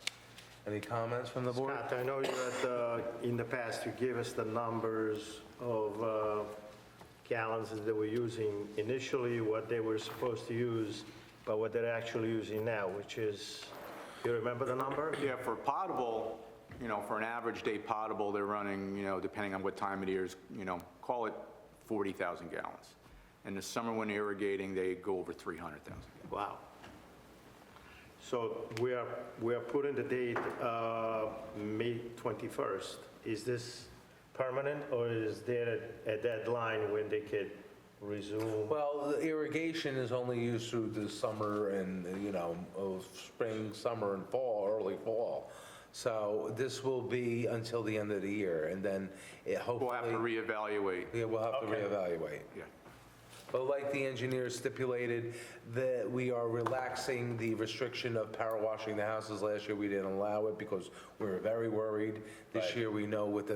Speaker 1: any comments from the board?
Speaker 9: Scott, I know you had, in the past, you gave us the numbers of gallons that they were using initially, what they were supposed to use, but what they're actually using now, which is, you remember the number?
Speaker 5: Yeah, for potable, for an average day potable, they're running, depending on what time of the year is, call it 40,000 gallons. In the summer when irrigating, they go over 300,000 gallons.
Speaker 9: Wow. So we are putting the date, May 21st. Is this permanent, or is there a deadline when they could resume?
Speaker 1: Well, the irrigation is only used through the summer and, of spring, summer, and fall, early fall. So this will be until the end of the year, and then it hopefully...
Speaker 5: We'll have to reevaluate.
Speaker 1: Yeah, we'll have to
Speaker 9: Okay.
Speaker 1: reevaluate.
Speaker 5: Yeah.
Speaker 1: But like the engineer stipulated, that we are relaxing the restriction of power washing the houses. Last year, we didn't allow it because we were very worried. This year, we know with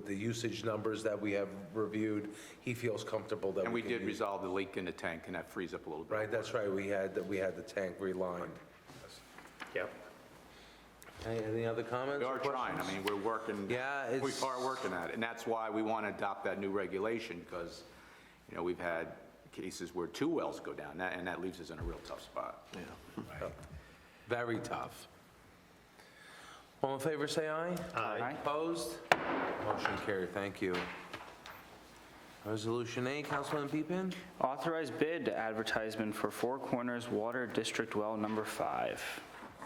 Speaker 1: the usage numbers that we have reviewed, he feels comfortable that
Speaker 5: And
Speaker 1: we
Speaker 5: we
Speaker 1: can
Speaker 5: did
Speaker 1: use-
Speaker 5: resolve the leak in the tank, and that frees up a little bit.
Speaker 1: Right, that's right, we had the tank relined.
Speaker 9: Yep.
Speaker 1: Any other comments?
Speaker 5: We
Speaker 1: or
Speaker 5: are trying,
Speaker 1: questions?
Speaker 5: we're working.
Speaker 1: Yeah,
Speaker 5: We
Speaker 1: it's-
Speaker 5: are working at it, and that's why we want to adopt that new regulation, because, we've had cases where 2 wells go down, and that leaves us in a real tough spot.
Speaker 1: Right. Very tough. All in favor, say aye.
Speaker 4: Aye.
Speaker 1: Opposed? Motion carried, thank you. Resolution 8, Councilman Peepin?
Speaker 4: Authorize bid advertisement for Four Corners Water District Well Number 5.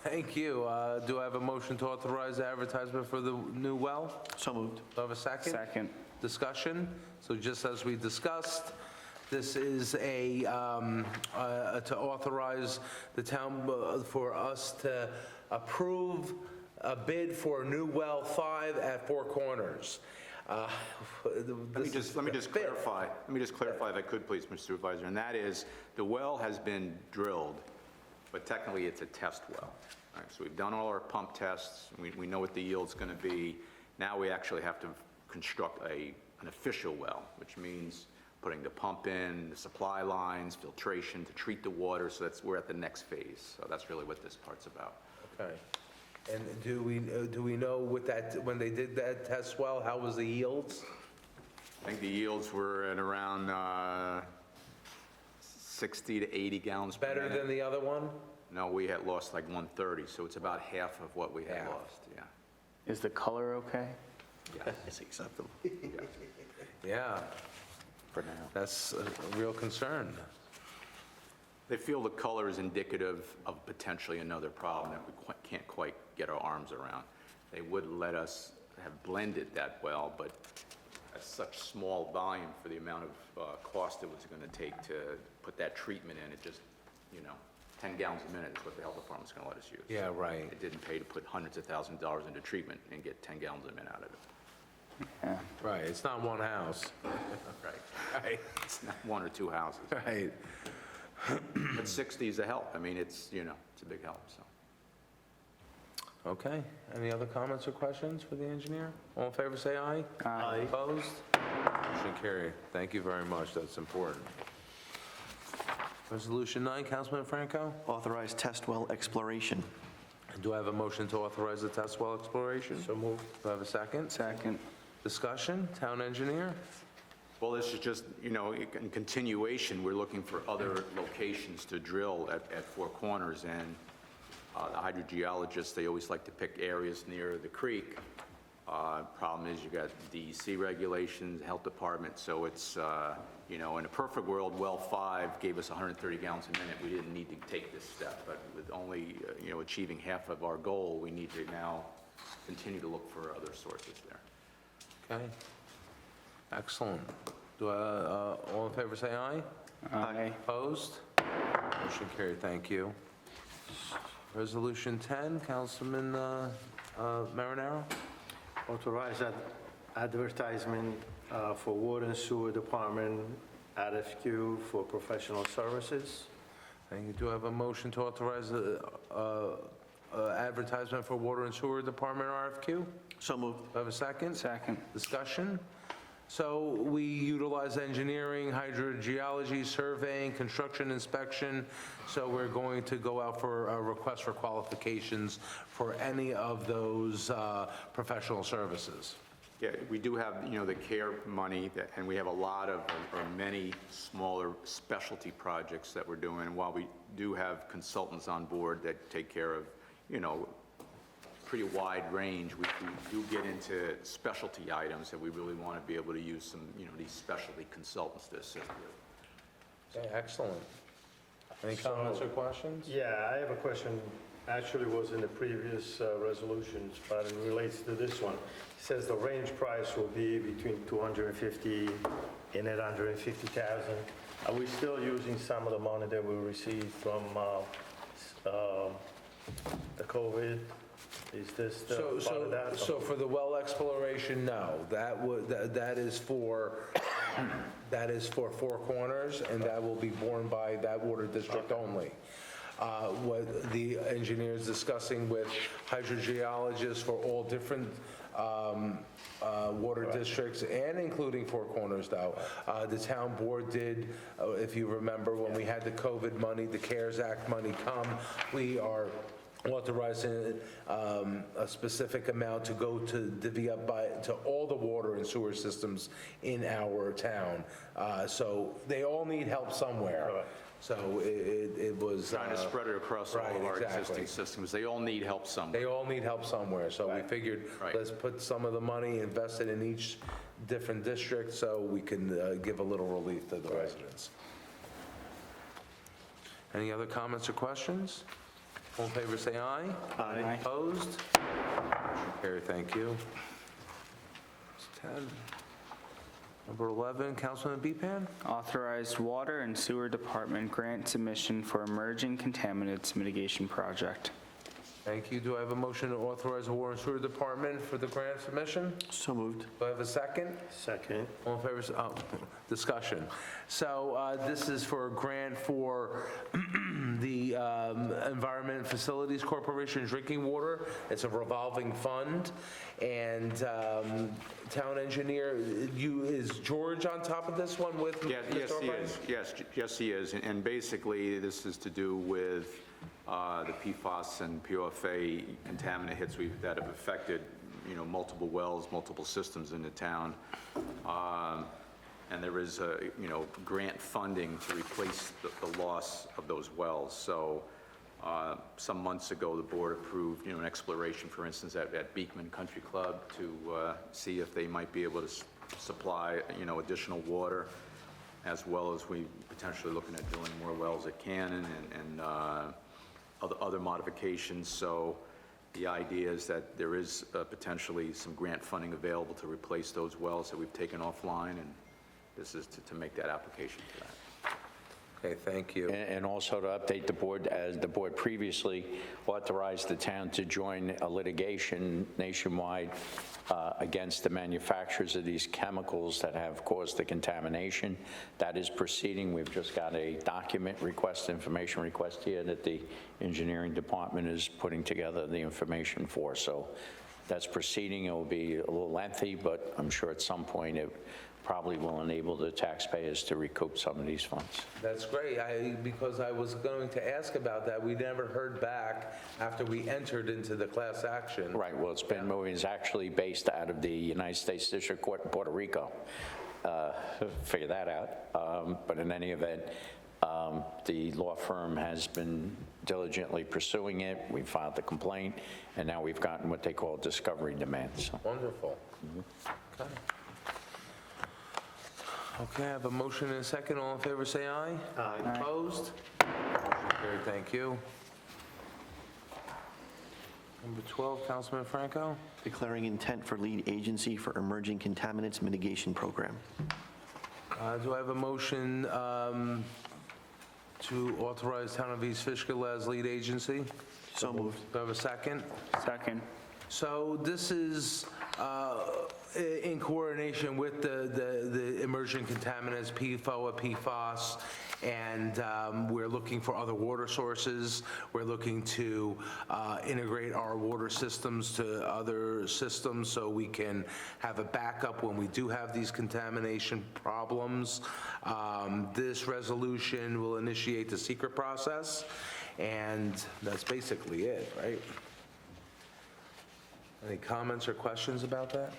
Speaker 1: Thank you. Do I have a motion to authorize the advertisement for the new well?
Speaker 8: So moved.
Speaker 1: Do I have a second?
Speaker 4: Second.
Speaker 1: Discussion? So just as we discussed, this is to authorize the town for us to approve a bid for a new well 5 at Four Corners.
Speaker 5: Let me just clarify if I could, please, Mr. Supervisor, and that is, the well has been drilled, but technically it's a test well. All right, so we've done all our pump tests, we know what the yield's gonna be. Now we actually have to construct an official well, which means putting the pump in, the supply lines, filtration to treat the water, so we're at the next phase. So that's really what this part's about.
Speaker 1: Okay. And do we know with that, when they did that test well, how was the yields?
Speaker 5: I think the yields were at around 60 to 80 gallons per minute.
Speaker 1: Better than the other one?
Speaker 5: No, we had lost like 130, so it's about half of what we had
Speaker 1: Half.
Speaker 5: lost, yeah.
Speaker 4: Is the color okay?
Speaker 8: It's acceptable.
Speaker 1: Yeah,
Speaker 5: For now.
Speaker 1: that's a real concern.
Speaker 5: They feel the color is indicative of potentially another problem that we can't quite get our arms around. They would let us have blended that well, but at such small volume for the amount of cost it was going to take to put that treatment in, it just, 10 gallons a minute is what the health department's going to let us use.
Speaker 1: Yeah, right.
Speaker 5: It didn't pay to put hundreds of thousands of dollars into treatment and get 10 gallons a minute out of it.
Speaker 4: Yeah.
Speaker 1: Right, it's not one house.
Speaker 5: Right.
Speaker 1: Right,
Speaker 5: It's not one or two houses.
Speaker 1: right.
Speaker 5: But 60 is a help. I mean, it's a big help, so.
Speaker 1: Okay, any other comments or questions for the engineer? All in favor, say aye.
Speaker 9: Aye.
Speaker 1: Opposed? Motion carried. Thank you very much, that's important. Resolution 9, Councilman Franco?
Speaker 8: Authorize test well exploration.
Speaker 1: Do I have a motion to authorize the test well exploration?
Speaker 9: So moved.
Speaker 1: Do I have a second?
Speaker 4: Second.
Speaker 1: Discussion, town engineer?
Speaker 5: Well, this is just, in continuation, we're looking for other locations to drill at Four Corners, and the hydrogeologists, they always like to pick areas near the creek. Problem is, you got DEC regulations, health department, so it's, in a perfect world, well 5 gave us 130 gallons a minute. We didn't need to take this step, but with only, achieving half of our goal, we need to now continue to look for other sources there.
Speaker 1: Okay. Excellent. All in favor, say aye.
Speaker 4: Aye.
Speaker 1: Opposed? Motion carried, thank you. Resolution 10, Councilman Marinaro?
Speaker 9: Authorize advertisement for water and sewer department, RFQ for professional services.
Speaker 1: Thank you. Do I have a motion to authorize advertisement for water and sewer department RFQ?
Speaker 8: So moved.
Speaker 1: Do I have a second?
Speaker 4: Second.
Speaker 1: Discussion? So we utilize engineering, hydrogeology, surveying, construction inspection, so we're going to go out for a request for qualifications for any of those professional services.
Speaker 5: Yeah, we do have, the CARE money, and we have a lot of, or many smaller specialty projects that we're doing. And while we do have consultants on board that take care of, pretty wide range, we do get into specialty items that we really want to be able to use some, these specialty consultants to assist with.
Speaker 1: Okay, excellent. Any comments or questions?
Speaker 9: Yeah, I have a question. Actually was in the previous resolutions, but it relates to this one. It says the range price will be between 250 and 850,000. Are we still using some of the money that we received from the COVID? Is this the part of that?
Speaker 1: So for the well exploration, no. That is for Four Corners, and that will be borne by that water district only. What the engineer's discussing with hydrogeologists for all different water districts, and including Four Corners, though. The town board did, if you remember, when we had the COVID money, the CARES Act money come, we are authorizing a specific amount to go to divvy up to all the water and sewer systems in our town. So they all need help somewhere. So it was...
Speaker 5: Trying to spread it across all of our existing systems. They all need help somewhere.
Speaker 1: They all need help somewhere, so we figured,
Speaker 5: Right.
Speaker 1: let's put some of the money invested in each different district so we can give a little relief to the residents. Any other comments or questions? All in favor, say aye.
Speaker 4: Aye.
Speaker 1: Opposed? Motion carried, thank you. It's 10. Number 11, Councilman Bepan?
Speaker 4: Authorized water and sewer department grant submission for emerging contaminants mitigation project.
Speaker 1: Thank you. Do I have a motion to authorize the Water and Sewer Department for the grant submission?
Speaker 8: So moved.
Speaker 1: Do I have a second?
Speaker 9: Second.
Speaker 1: All in favor, discussion. So this is for a grant for the Environment and Facilities Corporation drinking water. It's a revolving fund. And town engineer, is George on top of this one with
Speaker 5: Yes,
Speaker 1: Mr.
Speaker 5: yes, he
Speaker 1: Albright?
Speaker 5: is. Yes, he is. And basically, this is to do with the PFAS and PFOA contaminant hits that have affected, multiple wells, multiple systems in the town. And there is, grant funding to replace the loss of those wells. So some months ago, the board approved, an exploration, for instance, at Beekman Country Club to see if they might be able to supply, additional water, as well as we potentially looking at drilling more wells at Cannon and other modifications. So the idea is that there is potentially some grant funding available to replace those wells that we've taken offline, and this is to make that application for that.
Speaker 1: Okay, thank you.
Speaker 10: And also to update the board, as the board previously authorized the town to join a litigation nationwide against the manufacturers of these chemicals that have caused the contamination. That is proceeding. We've just got a document request, information request here that the engineering department is putting together the information for. So that's proceeding. It will be a little lengthy, but I'm sure at some point it probably will enable the taxpayers to recoup some of these funds.
Speaker 1: That's great, because I was going to ask about that. We never heard back after we entered into the class action.
Speaker 10: Right, well, it's been moving, it's actually based out of the United States District Court in Puerto Rico. Figure that out. But in any event, the law firm has been diligently pursuing it. We filed the complaint, and now we've gotten what they call discovery demands. So,
Speaker 1: Wonderful. Okay. Okay, I have a motion and a second. All in favor, say aye.
Speaker 9: Aye.
Speaker 1: Opposed? Motion carried, thank you. Number 12, Councilman Franco.
Speaker 8: Declaring intent for lead agency for emerging contaminants mitigation program.
Speaker 1: Do I have a motion to authorize Town of East Fishkill as lead agency?
Speaker 8: So moved.
Speaker 1: Do I have a second?
Speaker 4: Second.
Speaker 1: So this is in coordination with the emerging contaminants, PFOA, PFAS, and we're looking for other water sources. We're looking to integrate our water systems to other systems so we can have a backup when we do have these contamination problems. This resolution will initiate the secret process, and that's basically it, right? Any comments or questions about that?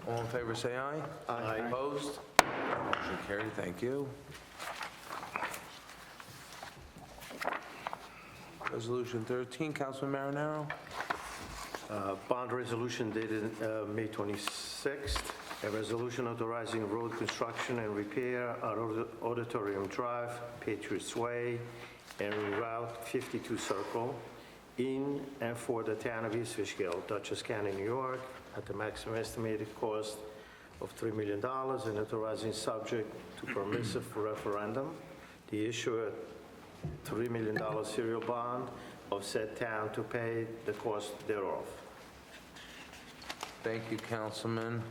Speaker 1: All in favor, say aye.
Speaker 9: Aye.
Speaker 1: Opposed? Motion carried, thank you. Resolution 13, Councilman Marinaro.
Speaker 9: Bond resolution dated May 26th, a resolution authorizing road construction and repair at Auditorium Drive, Patriots Way, and Route 52 Circle in and for the town of East Fishkill, Dutchess County, New York, at the maximum estimated cost of $3 million and authorizing subject to permissive referendum, the issue a $3 million serial bond of said town to pay the cost thereof.
Speaker 1: Thank you, Councilman.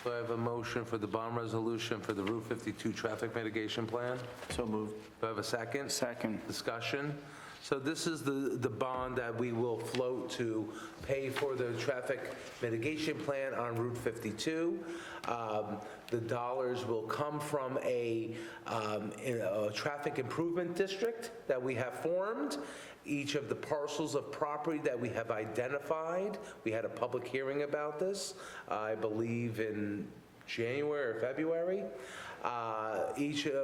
Speaker 1: Do I have a motion for the bond resolution for the Route 52 traffic mitigation plan?
Speaker 8: So moved.
Speaker 1: Do I have a second?
Speaker 4: Second.
Speaker 1: Discussion? So this is the bond that we will float to pay for the traffic mitigation plan on Route 52. The dollars will come from a traffic improvement district that we have formed. Each of the parcels of property that we have identified, we had a public hearing about this, I believe in January or February.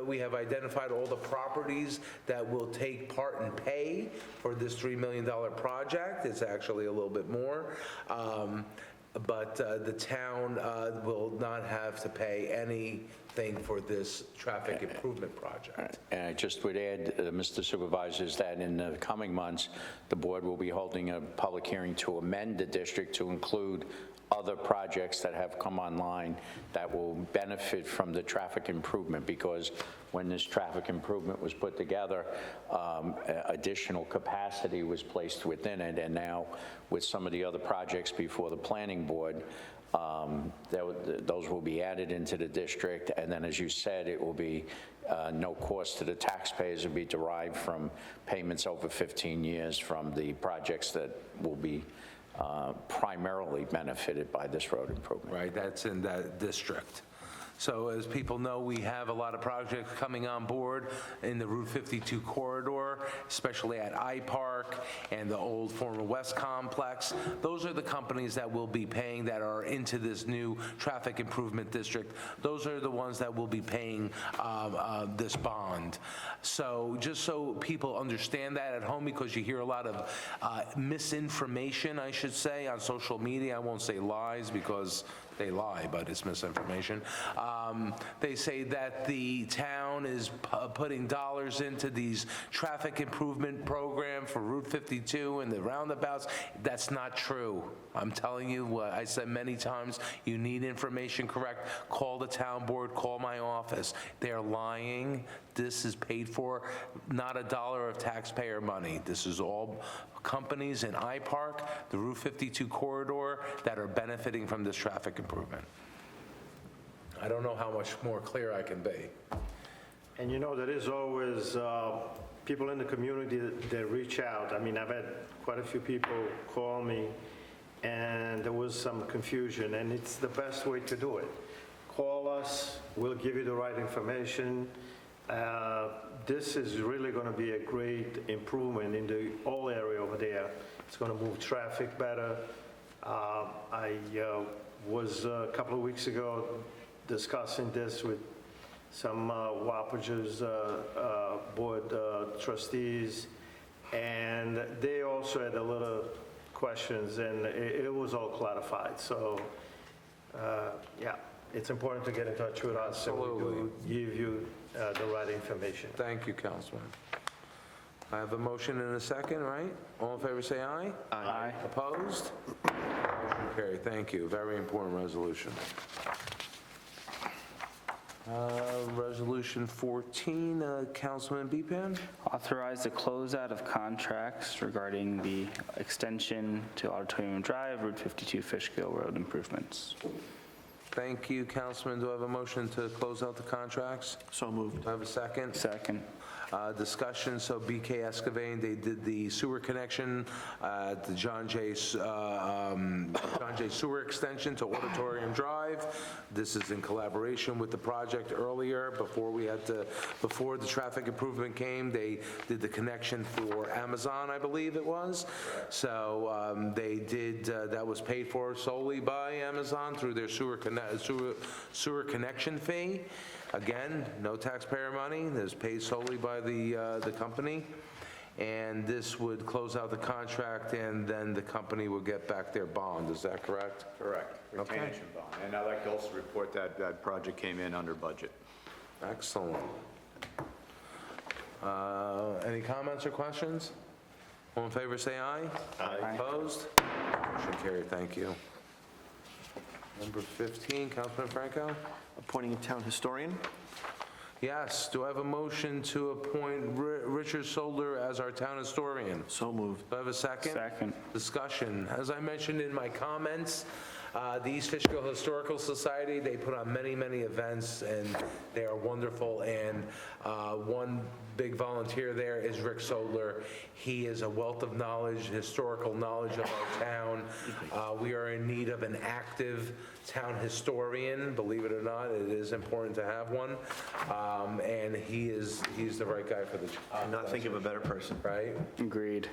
Speaker 1: We have identified all the properties that will take part and pay for this $3 million project. It's actually a little bit more. But the town will not have to pay anything for this traffic improvement project.
Speaker 10: And I just would add, Mr. Supervisors, that in the coming months, the board will be holding a public hearing to amend the district to include other projects that have come online that will benefit from the traffic improvement, because when this traffic improvement was put together, additional capacity was placed within it, and now with some of the other projects before the planning board, those will be added into the district, and then, as you said, it will be no cost to the taxpayers. It will be derived from payments over 15 years from the projects that will be primarily benefited by this road improvement.
Speaker 1: Right, that's in that district. So as people know, we have a lot of projects coming on board in the Route 52 corridor, especially at I-Park and the old former West Complex. Those are the companies that will be paying, that are into this new traffic improvement district. Those are the ones that will be paying this bond. So just so people understand that at home, because you hear a lot of misinformation, I should say, on social media. I won't say lies because they lie, but it's misinformation. They say that the town is putting dollars into these traffic improvement program for Route 52 and the roundabouts. That's not true. I'm telling you what I said many times. You need information correct. Call the town board, call my office. They're lying. This is paid for, not a dollar of taxpayer money. This is all companies in I-Park, the Route 52 corridor, that are benefiting from this traffic improvement. I don't know how much more clear I can be.
Speaker 9: And you know, there is always people in the community that reach out. I mean, I've had quite a few people call me, and there was some confusion, and it's the best way to do it. Call us, we'll give you the right information. This is really going to be a great improvement in the whole area over there. It's going to move traffic better. I was a couple of weeks ago discussing this with some Wappingers board trustees, and they also had a little questions, and it was all clarified. So, yeah, it's important to get in touch with us so we do give you the right information.
Speaker 1: Thank you, Councilman. I have a motion and a second, right? All in favor, say aye.
Speaker 4: Aye.
Speaker 1: Opposed? Motion carried. Thank you. Very important resolution. Resolution 14, Councilman Beepan.
Speaker 4: Authorize the closeout of contracts regarding the extension to Auditorium Drive, Route 52 Fishkill Road improvements.
Speaker 1: Thank you, Councilman. Do I have a motion to close out the contracts?
Speaker 8: So moved.
Speaker 1: Do I have a second?
Speaker 4: Second.
Speaker 1: Discussion, so BK Excavating, they did the sewer connection, the John Jay Sewer Extension to Auditorium Drive. This is in collaboration with the project earlier, before the traffic improvement came, they did the connection for Amazon, I believe it was. So they did, that was paid for solely by Amazon through their sewer connection fee. Again, no taxpayer money, this is paid solely by the company, and this would close out the contract, and then the company will get back their bond, is that correct?
Speaker 5: Correct.
Speaker 1: Okay.
Speaker 5: Retention bond. And I'd like to also report that that project came in under budget.
Speaker 1: Excellent. Any comments or questions? All in favor, say aye.
Speaker 4: Aye.
Speaker 1: Opposed? Motion carried, thank you. Number 15, Councilman Franco?
Speaker 8: Appointing a town historian.
Speaker 1: Yes, do I have a motion to appoint Richard Solder as our town historian?
Speaker 8: So moved.
Speaker 1: Do I have a second?
Speaker 4: Second.
Speaker 1: Discussion. As I mentioned in my comments, the East Fishkill Historical Society, they put on many, many events, and they are wonderful. And one big volunteer there is Rick Solder. He is a wealth of knowledge, historical knowledge of our town. We are in need of an active town historian, believe it or not. It is important to have one. And he's the right guy for the job.
Speaker 8: Could not think of a better person.
Speaker 1: Right?
Speaker 4: Agreed.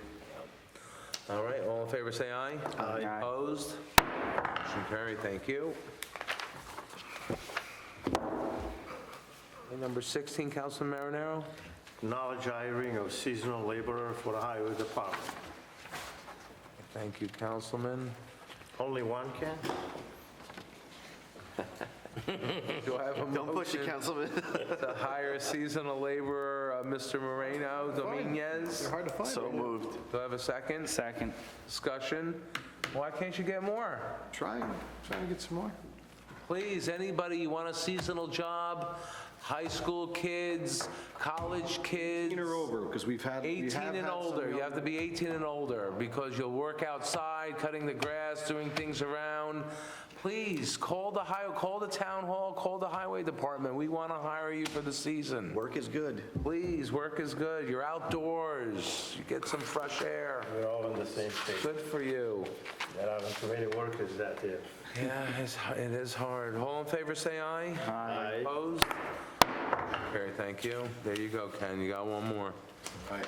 Speaker 1: All right, all in favor, say aye.
Speaker 4: Aye.
Speaker 1: Opposed? Motion carried, thank you. Okay, number 16, Councilman Marinero.
Speaker 9: Knowledge hiring of seasonal laborer for the highway department.
Speaker 1: Thank you, Councilman.
Speaker 9: Only one, Ken?
Speaker 1: Do I have a motion?
Speaker 8: Don't push it, Councilman.
Speaker 1: To hire seasonal laborer, Mr. Moreno Dominguez?
Speaker 6: Hard to find.
Speaker 8: So moved.
Speaker 1: Do I have a second?
Speaker 4: Second.
Speaker 1: Discussion? Why can't you get more?
Speaker 6: Trying to get some more.
Speaker 1: Please, anybody, you want a seasonal job? High school kids, college kids?
Speaker 6: 18 or over, because we have
Speaker 1: 18
Speaker 6: had
Speaker 1: and
Speaker 6: some
Speaker 1: older. You
Speaker 6: young-
Speaker 1: have to be 18 and older because you'll work outside, cutting the grass, doing things around. Please, call the town hall, call the highway department. We want to hire you for the season.
Speaker 8: Work is good.
Speaker 1: Please, work is good. You're outdoors. You get some fresh air.
Speaker 9: We're all in the same state.
Speaker 1: Good for you.
Speaker 9: There aren't too many workers that there.
Speaker 1: Yeah, it is hard. All in favor, say aye.
Speaker 9: Aye.
Speaker 1: Opposed? Okay, thank you. There you go, Ken. You got one more.
Speaker 6: All right.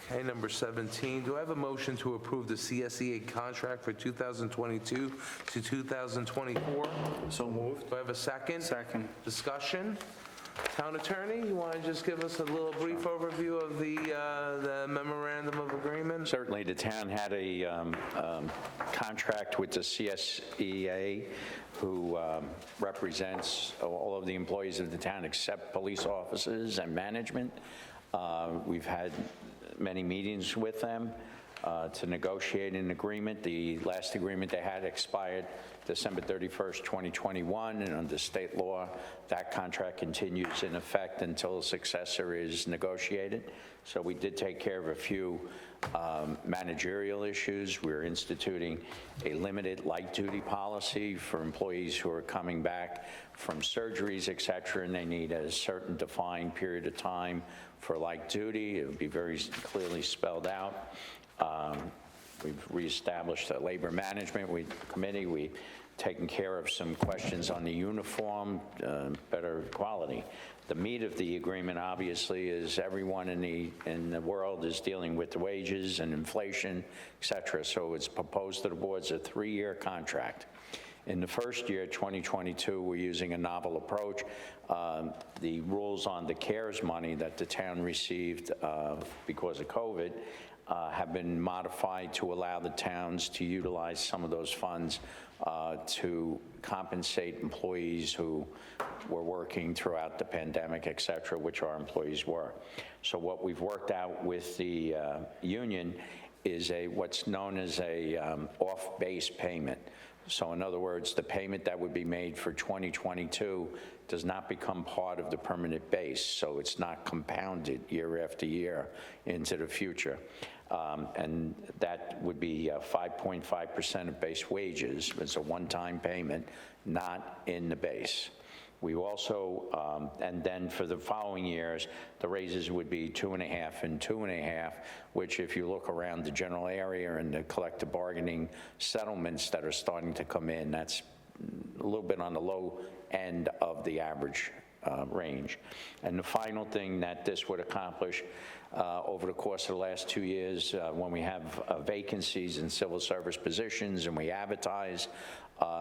Speaker 1: Okay, number 17, do I have a motion to approve the CSEA contract for 2022 to 2024?
Speaker 8: So moved.
Speaker 1: Do I have a second?
Speaker 4: Second.
Speaker 1: Discussion? Town attorney, you want to just give us a little brief overview of the memorandum of agreement?
Speaker 10: Certainly, the town had a contract with the CSEA, who represents all of the employees of the town except police officers and management. We've had many meetings with them to negotiate an agreement. The last agreement they had expired December 31st, 2021, and under state law, that contract continues in effect until a successor is negotiated. So we did take care of a few managerial issues. We're instituting a limited light-duty policy for employees who are coming back from surgeries, et cetera, and they need a certain defined period of time for light duty. It would be very clearly spelled out. We've reestablished a labor management committee. We've taken care of some questions on the uniform, better quality. The meat of the agreement, obviously, is everyone in the world is dealing with the wages and inflation, et cetera. So it's proposed to the board as a 3-year contract. In the first year, 2022, we're using a novel approach. The rules on the CARES money that the town received because of COVID have been modified to allow the towns to utilize some of those funds to compensate employees who were working throughout the pandemic, et cetera, which our employees were. So what we've worked out with the union is what's known as a off-base payment. So in other words, the payment that would be made for 2022 does not become part of the permanent base, so it's not compounded year after year into the future. And that would be 5.5% of base wages. It's a one-time payment, not in the base. We also, and then for the following years, the raises would be 2.5 and 2.5, which if you look around the general area and the collective bargaining settlements that are starting to come in, that's a little bit on the low end of the average range. And the final thing that this would accomplish over the course of the last 2 years, when we have vacancies in civil service positions and we advertise,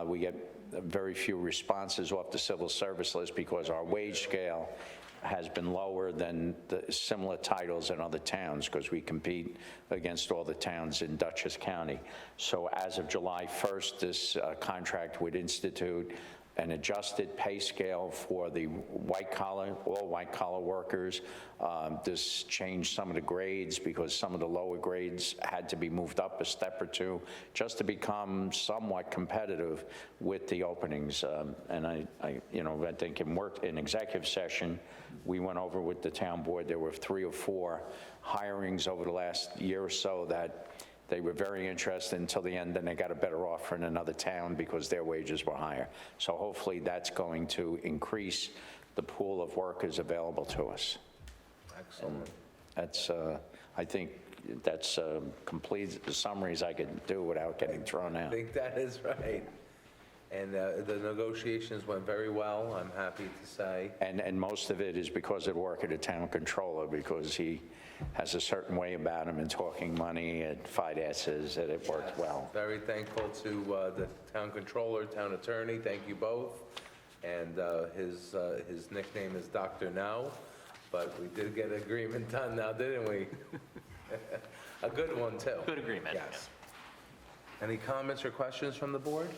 Speaker 10: we get very few responses off the civil service list because our wage scale has been lower than the similar titles in other towns because we compete against all the towns in Dutchess County. So as of July 1st, this contract would institute an adjusted pay scale for the all white-collar workers. This changed some of the grades because some of the lower grades had to be moved up a step or two just to become somewhat competitive with the openings. And I think in executive session, we went over with the town board, there were 3 or 4 hirings over the last year or so that they were very interested until the end, and they got a better offer in another town because their wages were higher. So hopefully that's going to increase the pool of workers available to us. Excellent. That's, I think that's complete the summaries I could do without getting thrown
Speaker 1: I
Speaker 10: out.
Speaker 1: think that is right. And the negotiations went very well, I'm happy to say.
Speaker 10: And most of it is because of the work of the town controller, because he has a certain way about him in talking money at finances that it worked well.
Speaker 1: Very thankful to the town controller, town attorney, thank you both. And his nickname is Dr. No, but we did get an agreement done now, didn't we? A good one, too.
Speaker 11: Good agreement.
Speaker 1: Yes. Any comments or questions from the board?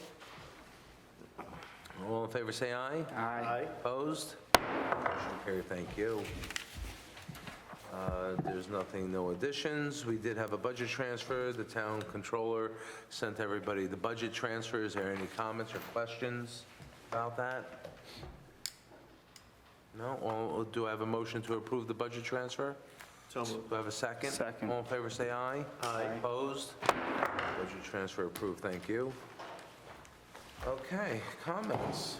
Speaker 1: All in favor, say aye.
Speaker 4: Aye.
Speaker 1: Opposed? Motion carried, thank you. There's nothing, no additions. We did have a budget transfer. The town controller sent everybody the budget transfer. Is there any comments or questions about that? No? Do I have a motion to approve the budget transfer?
Speaker 3: So moved.
Speaker 1: Do I have a second?
Speaker 4: Second.
Speaker 1: All in favor, say aye.
Speaker 3: Aye.
Speaker 1: Opposed? Budget transfer approved, thank you. Okay, comments.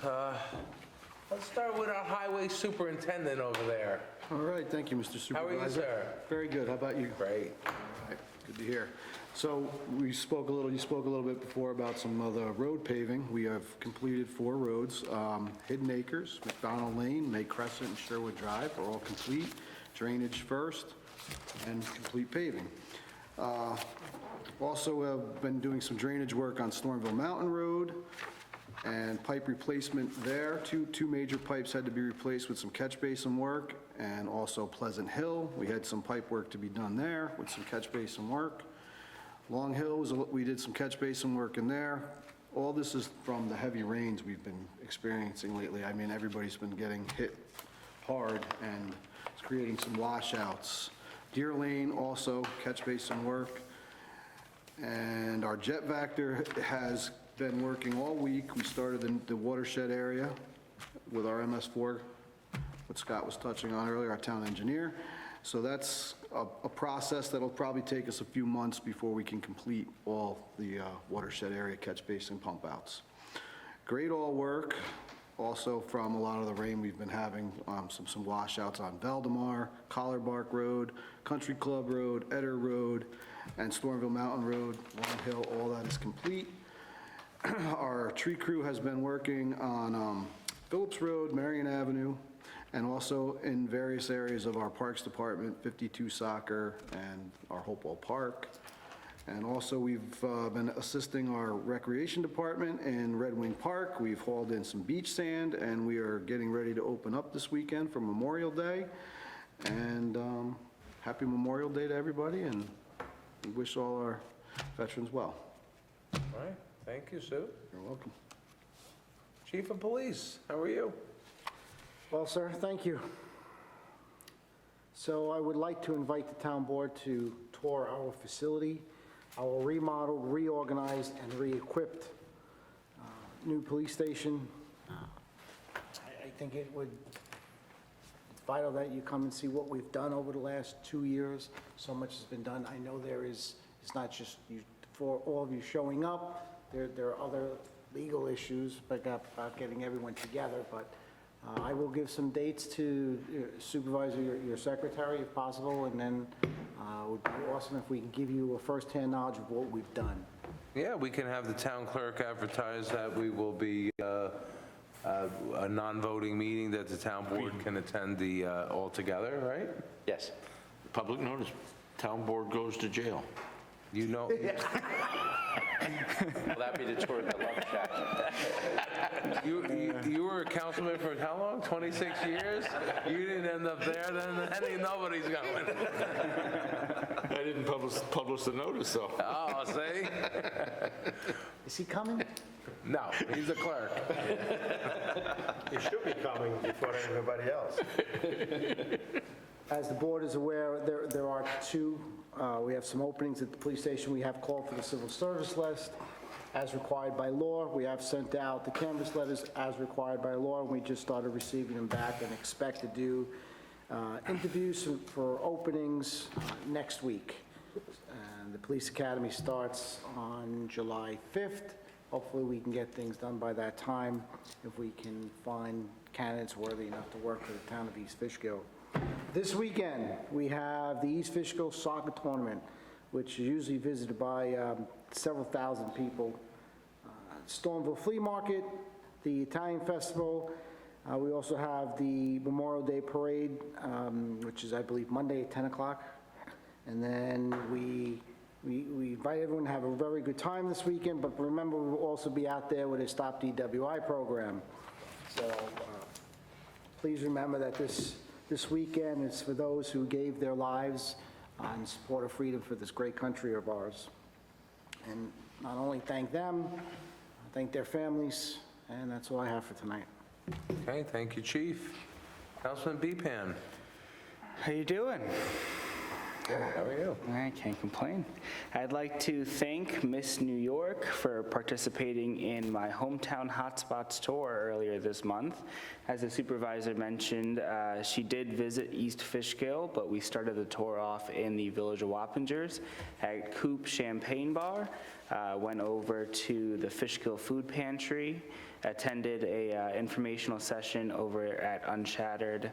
Speaker 1: Let's start with our highway superintendent over there.
Speaker 11: All right, thank you, Mr. Supervisor.
Speaker 1: How are you, sir?
Speaker 11: Very good, how about you?
Speaker 1: Great.
Speaker 11: All right, good to hear. So you spoke a little bit before about some of the road paving. We have completed 4 roads. Hidden Acres, McDonald Lane, May Crescent, and Sherwood Drive are all complete. Drainage first, and complete paving. Also have been doing some drainage work on Stormville Mountain Road, and pipe replacement there. Two major pipes had to be replaced with some catch basin work, and also Pleasant Hill. We had some pipe work to be done there with some catch basin work. Long Hill, we did some catch basin work in there. All this is from the heavy rains we've been experiencing lately. I mean, everybody's been getting hit hard, and it's creating some washouts. Deer Lane also, catch basin work. And our jet vector has been working all week. We started in the watershed area with our MS4, what Scott was touching on earlier, our town engineer. So that's a process that'll probably take us a few months before we can complete all the watershed area catch basin pump outs. Great all work, also from a lot of the rain we've been having, some washouts on Valdemar, Collar Bark Road, Country Club Road, Eder Road, and Stormville Mountain Road, Long Hill, all that is complete. Our tree crew has been working on Phillips Road, Marion Avenue, and also in various areas of our Parks Department, 52 Soccer and our Hopewell Park. And also we've been assisting our Recreation Department in Red Wing Park. We've hauled in some beach sand, and we are getting ready to open up this weekend for Memorial Day. And happy Memorial Day to everybody, and we wish all our veterans well.
Speaker 1: All right, thank you, Sue.
Speaker 11: You're welcome.
Speaker 1: Chief of Police, how are you?
Speaker 7: Well, sir, thank you. So I would like to invite the town board to tour our facility, our remodeled, reorganized, and re-equipped new police station. I think it's vital that you come and see what we've done over the last 2 years. So much has been done. I know it's not just you, for all of you showing up. There are other legal issues about getting everyone together, but I will give some dates to Supervisor, your secretary, if possible, and then it would be awesome if we can give you a firsthand knowledge of what we've done.
Speaker 1: Yeah, we can have the town clerk advertise that we will be a non-voting meeting that the town board can attend all together, right?
Speaker 10: Yes.
Speaker 12: Public notice, town board goes to jail.
Speaker 1: You know,
Speaker 10: Will that be the tour of the love shack?
Speaker 1: you were a councilman for how long? 26 years? You didn't end up there, then nobody's going.
Speaker 12: I didn't publish the notice, though.
Speaker 1: Oh, see?
Speaker 7: Is he coming?
Speaker 1: No, he's the clerk.
Speaker 9: You should be coming before everybody else.
Speaker 7: As the board is aware, there are two, we have some openings at the police station. We have called for the civil service list as required by law. We have sent out the canvas letters as required by law, and we just started receiving them back and expect to do interviews for openings next week. And the police academy starts on July 5th. Hopefully we can get things done by that time if we can find candidates worthy enough to work for the town of East Fishkill. This weekend, we have the East Fishkill Soccer Tournament, which is usually visited by several thousand people. Stormville Flea Market, the Italian Festival. We also have the Memorial Day Parade, which is, I believe, Monday at 10 o'clock. And then we invite everyone to have a very good time this weekend, but remember, we'll also be out there with a Stop DWI program. So please remember that this weekend is for those who gave their lives in support of freedom for this great country of ours. And not only thank them, thank their families, and that's all I have for tonight.
Speaker 1: Okay, thank you, Chief. Councilman Bepan.
Speaker 4: How you doing?
Speaker 1: How are you?
Speaker 4: I can't complain. I'd like to thank Miss New York for participating in my Hometown Hotspots tour earlier this month. As the supervisor mentioned, she did visit East Fishkill, but we started the tour off in the village of Wappingers at Coop Champagne Bar, went over to the Fishkill Food Pantry, attended a informational session over at Unshattered,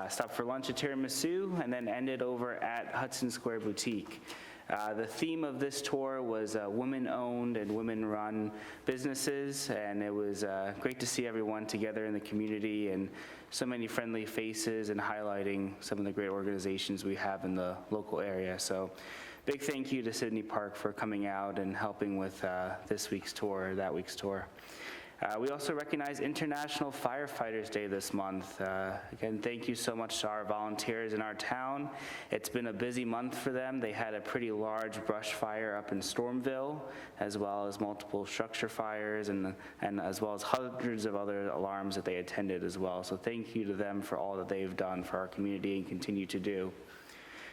Speaker 4: stopped for lunch at Tiramisu, and then ended over at Hudson Square Boutique. The theme of this tour was women-owned and women-run businesses, and it was great to see everyone together in the community and so many friendly faces and highlighting some of the great organizations we have in the local area. So big thank you to Sydney Park for coming out and helping with this week's tour, that week's tour. We also recognize International Firefighters Day this month. Again, thank you so much to our volunteers in our town. It's been a busy month for them. They had a pretty large brush fire up in Stormville, as well as multiple structure fires, and as well as hundreds of other alarms that they attended as well. So thank you to them for all that they've done for our community and continue to do.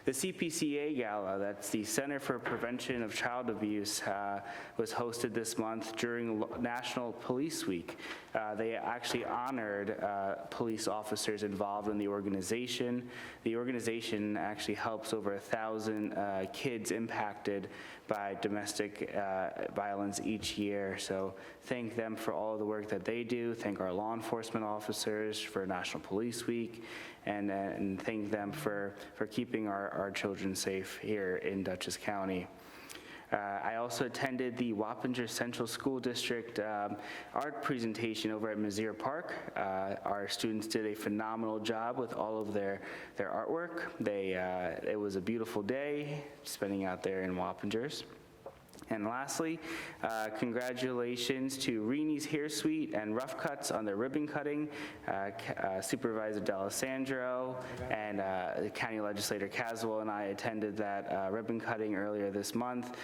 Speaker 4: The CPCA Gala, that's the Center for Prevention of Child Abuse, was hosted this month during National Police Week. They actually honored police officers involved in the organization. The organization actually helps over 1,000 kids impacted by domestic violence each year. So thank them for all of the work that they do. Thank our law enforcement officers for National Police Week, and thank them for keeping our children safe here in Dutchess County. I also attended the Wappinger Central School District art presentation over at Mizzier Park. Our students did a phenomenal job with all of their artwork. It was a beautiful day spending out there in Wappingers. And lastly, congratulations to Reni's Hair Suite and Rough Cuts on their ribbon cutting. Supervisor D'Alessandro and County Legislator Caswell and I attended that ribbon cutting earlier this month.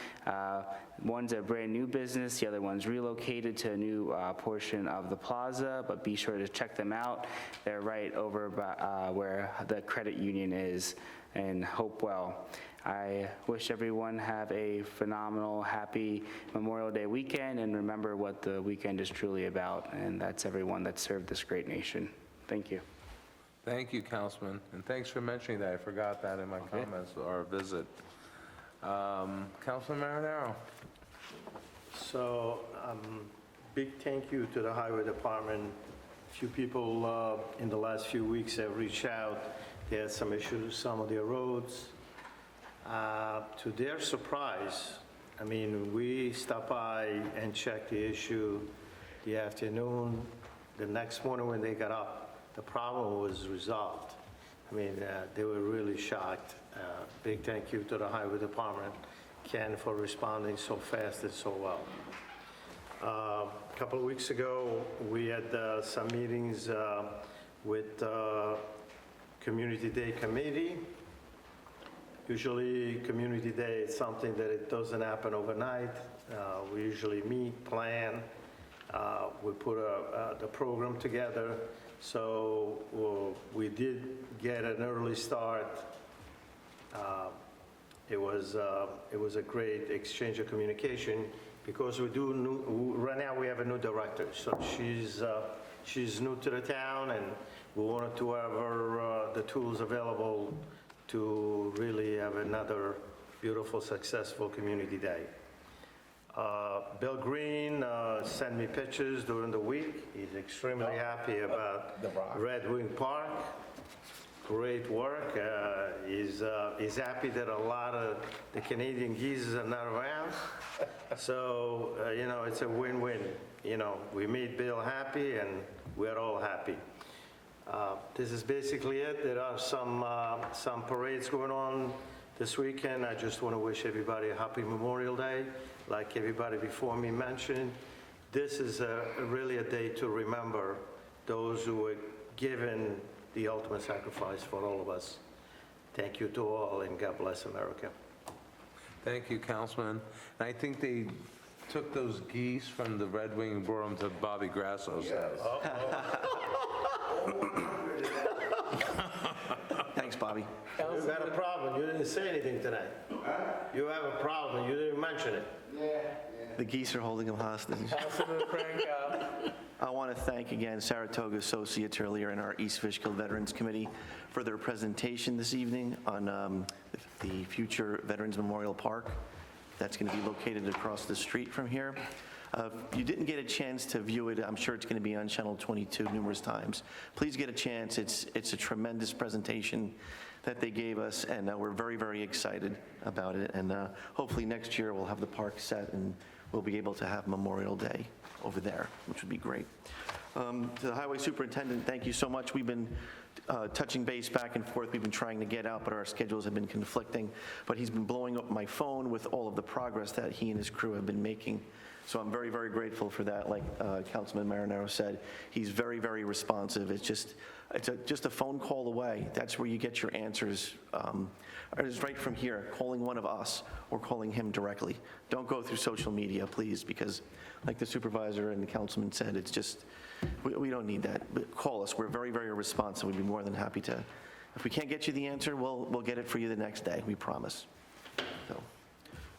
Speaker 4: One's a brand new business, the other one's relocated to a new portion of the plaza, but be sure to check them out. They're right over by, where the credit union is in Hopewell. I wish everyone have a phenomenal, happy Memorial Day weekend, and remember what the weekend is truly about, and that's everyone that served this great nation. Thank you.
Speaker 1: Thank you, Councilman, and thanks for mentioning that. I forgot that in my comments or our visit. Councilman Marinaro.
Speaker 9: So, big thank you to the Highway Department. A few people in the last few weeks have reached out. They had some issues with some of their roads. To their surprise, I mean, we stopped by and checked the issue the afternoon. The next morning when they got up, the problem was resolved. I mean, they were really shocked. Big thank you to the Highway Department, Ken, for responding so fast and so well. A couple of weeks ago, we had some meetings with Community Day Committee. Usually, Community Day is something that it doesn't happen overnight. We usually meet, plan, we put the program together. So we did get an early start. It was a great exchange of communication because we do right now we have a new director. So she's new to the town, and we wanted to have her the tools available to really have another beautiful, successful community day. Bill Green sent me pictures during the week. He's extremely happy about Red Wing Park. Great work. He's happy that a lot of the Canadian geezers are not around. So, you know, it's a win-win. You know, we made Bill happy and we're all happy. This is basically it. There are some parades going on this weekend. I just want to wish everybody a happy Memorial Day. Like everybody before me mentioned, this is really a day to remember those who were given the ultimate sacrifice for all of us. Thank you to all, and God bless America.
Speaker 1: Thank you, Councilman. And I think they took those geese from the Red Wing and brought them to Bobby Grasso's house.
Speaker 8: Thanks, Thanks, Bobby.
Speaker 9: You got a problem, you didn't say anything tonight. You have a problem, you didn't mention it.
Speaker 8: The geese are holding him hostage.
Speaker 1: Councilman Franco.
Speaker 8: I want to thank again Saratoga Associates earlier in our East Fishkill Veterans Committee for their presentation this evening on the future Veterans Memorial Park that's going to be located across the street from here. If you didn't get a chance to view it, I'm sure it's going to be on Channel 22 numerous times. Please get a chance. It's a tremendous presentation that they gave us, and we're very, very excited about it. And hopefully next year we'll have the park set and we'll be able to have Memorial Day over there, which would be great. To the Highway Superintendent, thank you so much. We've been touching base back and forth. We've been trying to get out, but our schedules have been conflicting. But he's been blowing up my phone with all of the progress that he and his crew have been making. So I'm very, very grateful for that. Like Councilman Marinaro said, he's very, very responsive. It's just a phone call away. That's where you get your answers. It's right from here, calling one of us or calling him directly. Don't go through social media, please, because like the supervisor and the councilman said, it's just, we don't need that. But call us. We're very, very responsive. We'd be more than happy to. If we can't get you the answer, we'll get it for you the next day. We promise. So,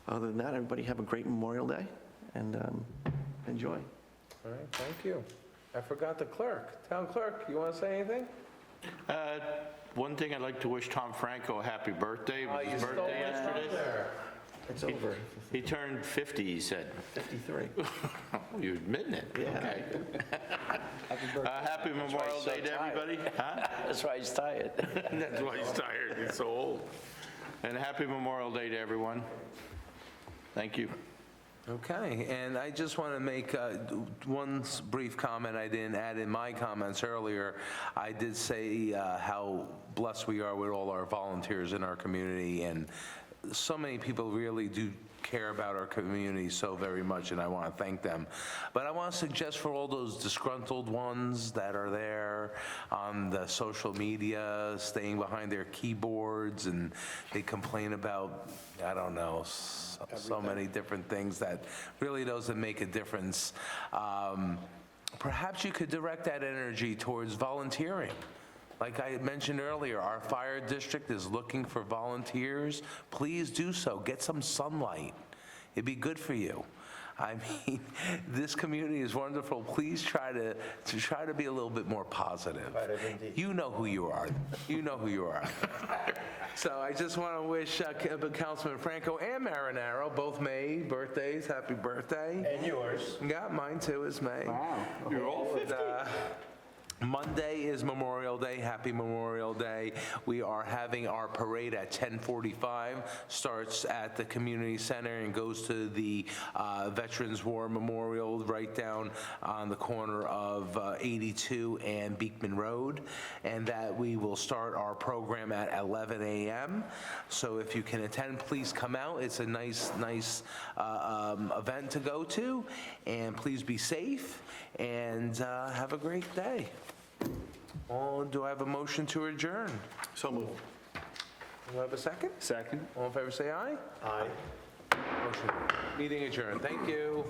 Speaker 8: other than that, everybody have a great Memorial Day and enjoy.
Speaker 1: All right, thank you. I forgot the clerk. Town clerk, you want to say anything?
Speaker 3: One thing, I'd like to wish Tom Franco a happy birthday. It was his
Speaker 1: You stole
Speaker 3: birthday
Speaker 1: my
Speaker 3: yesterday.
Speaker 1: thunder.
Speaker 8: It's over.
Speaker 3: He turned 50, he said.
Speaker 8: 53.
Speaker 3: You're admitting it?
Speaker 8: Yeah.
Speaker 3: Okay. Happy Memorial Day to everybody. Huh?
Speaker 10: That's why he's tired.
Speaker 3: That's why he's tired, he's so old. And happy Memorial Day to everyone. Thank you.
Speaker 1: Okay, and I just want to make one brief comment I didn't add in my comments earlier. I did say how blessed we are with all our volunteers in our community, and so many people really do care about our community so very much, and I want to thank them. But I want to suggest for all those disgruntled ones that are there on the social media, staying behind their keyboards, and they complain about, I don't know, so many different things that really doesn't make a difference. Perhaps you could direct that energy towards volunteering. Like I mentioned earlier, our fire district is looking for volunteers. Please do so. Get some sunlight. It'd be good for you. I mean, this community is wonderful. Please try to be a little bit more positive. You know who you are. You know who you are. So I just want to wish Councilman Franco and Marinaro, both May birthdays, happy birthday.
Speaker 9: And yours.
Speaker 1: Yeah, mine too is May.
Speaker 7: Wow.
Speaker 3: You're all 50?
Speaker 1: Monday is Memorial Day. Happy Memorial Day. We are having our parade at 10:45. Starts at the community center and goes to the Veterans War Memorial right down on the corner of 82 and Beekman Road. And that we will start our program at 11 a.m. So if you can attend, please come out. It's a nice event to go to. And please be safe and have a great day. Do I have a motion to adjourn?
Speaker 8: So moved.
Speaker 1: Do I have a second?
Speaker 4: Second?
Speaker 1: All in favor, say aye.
Speaker 9: Aye.
Speaker 1: Motion. Meeting adjourned. Thank you.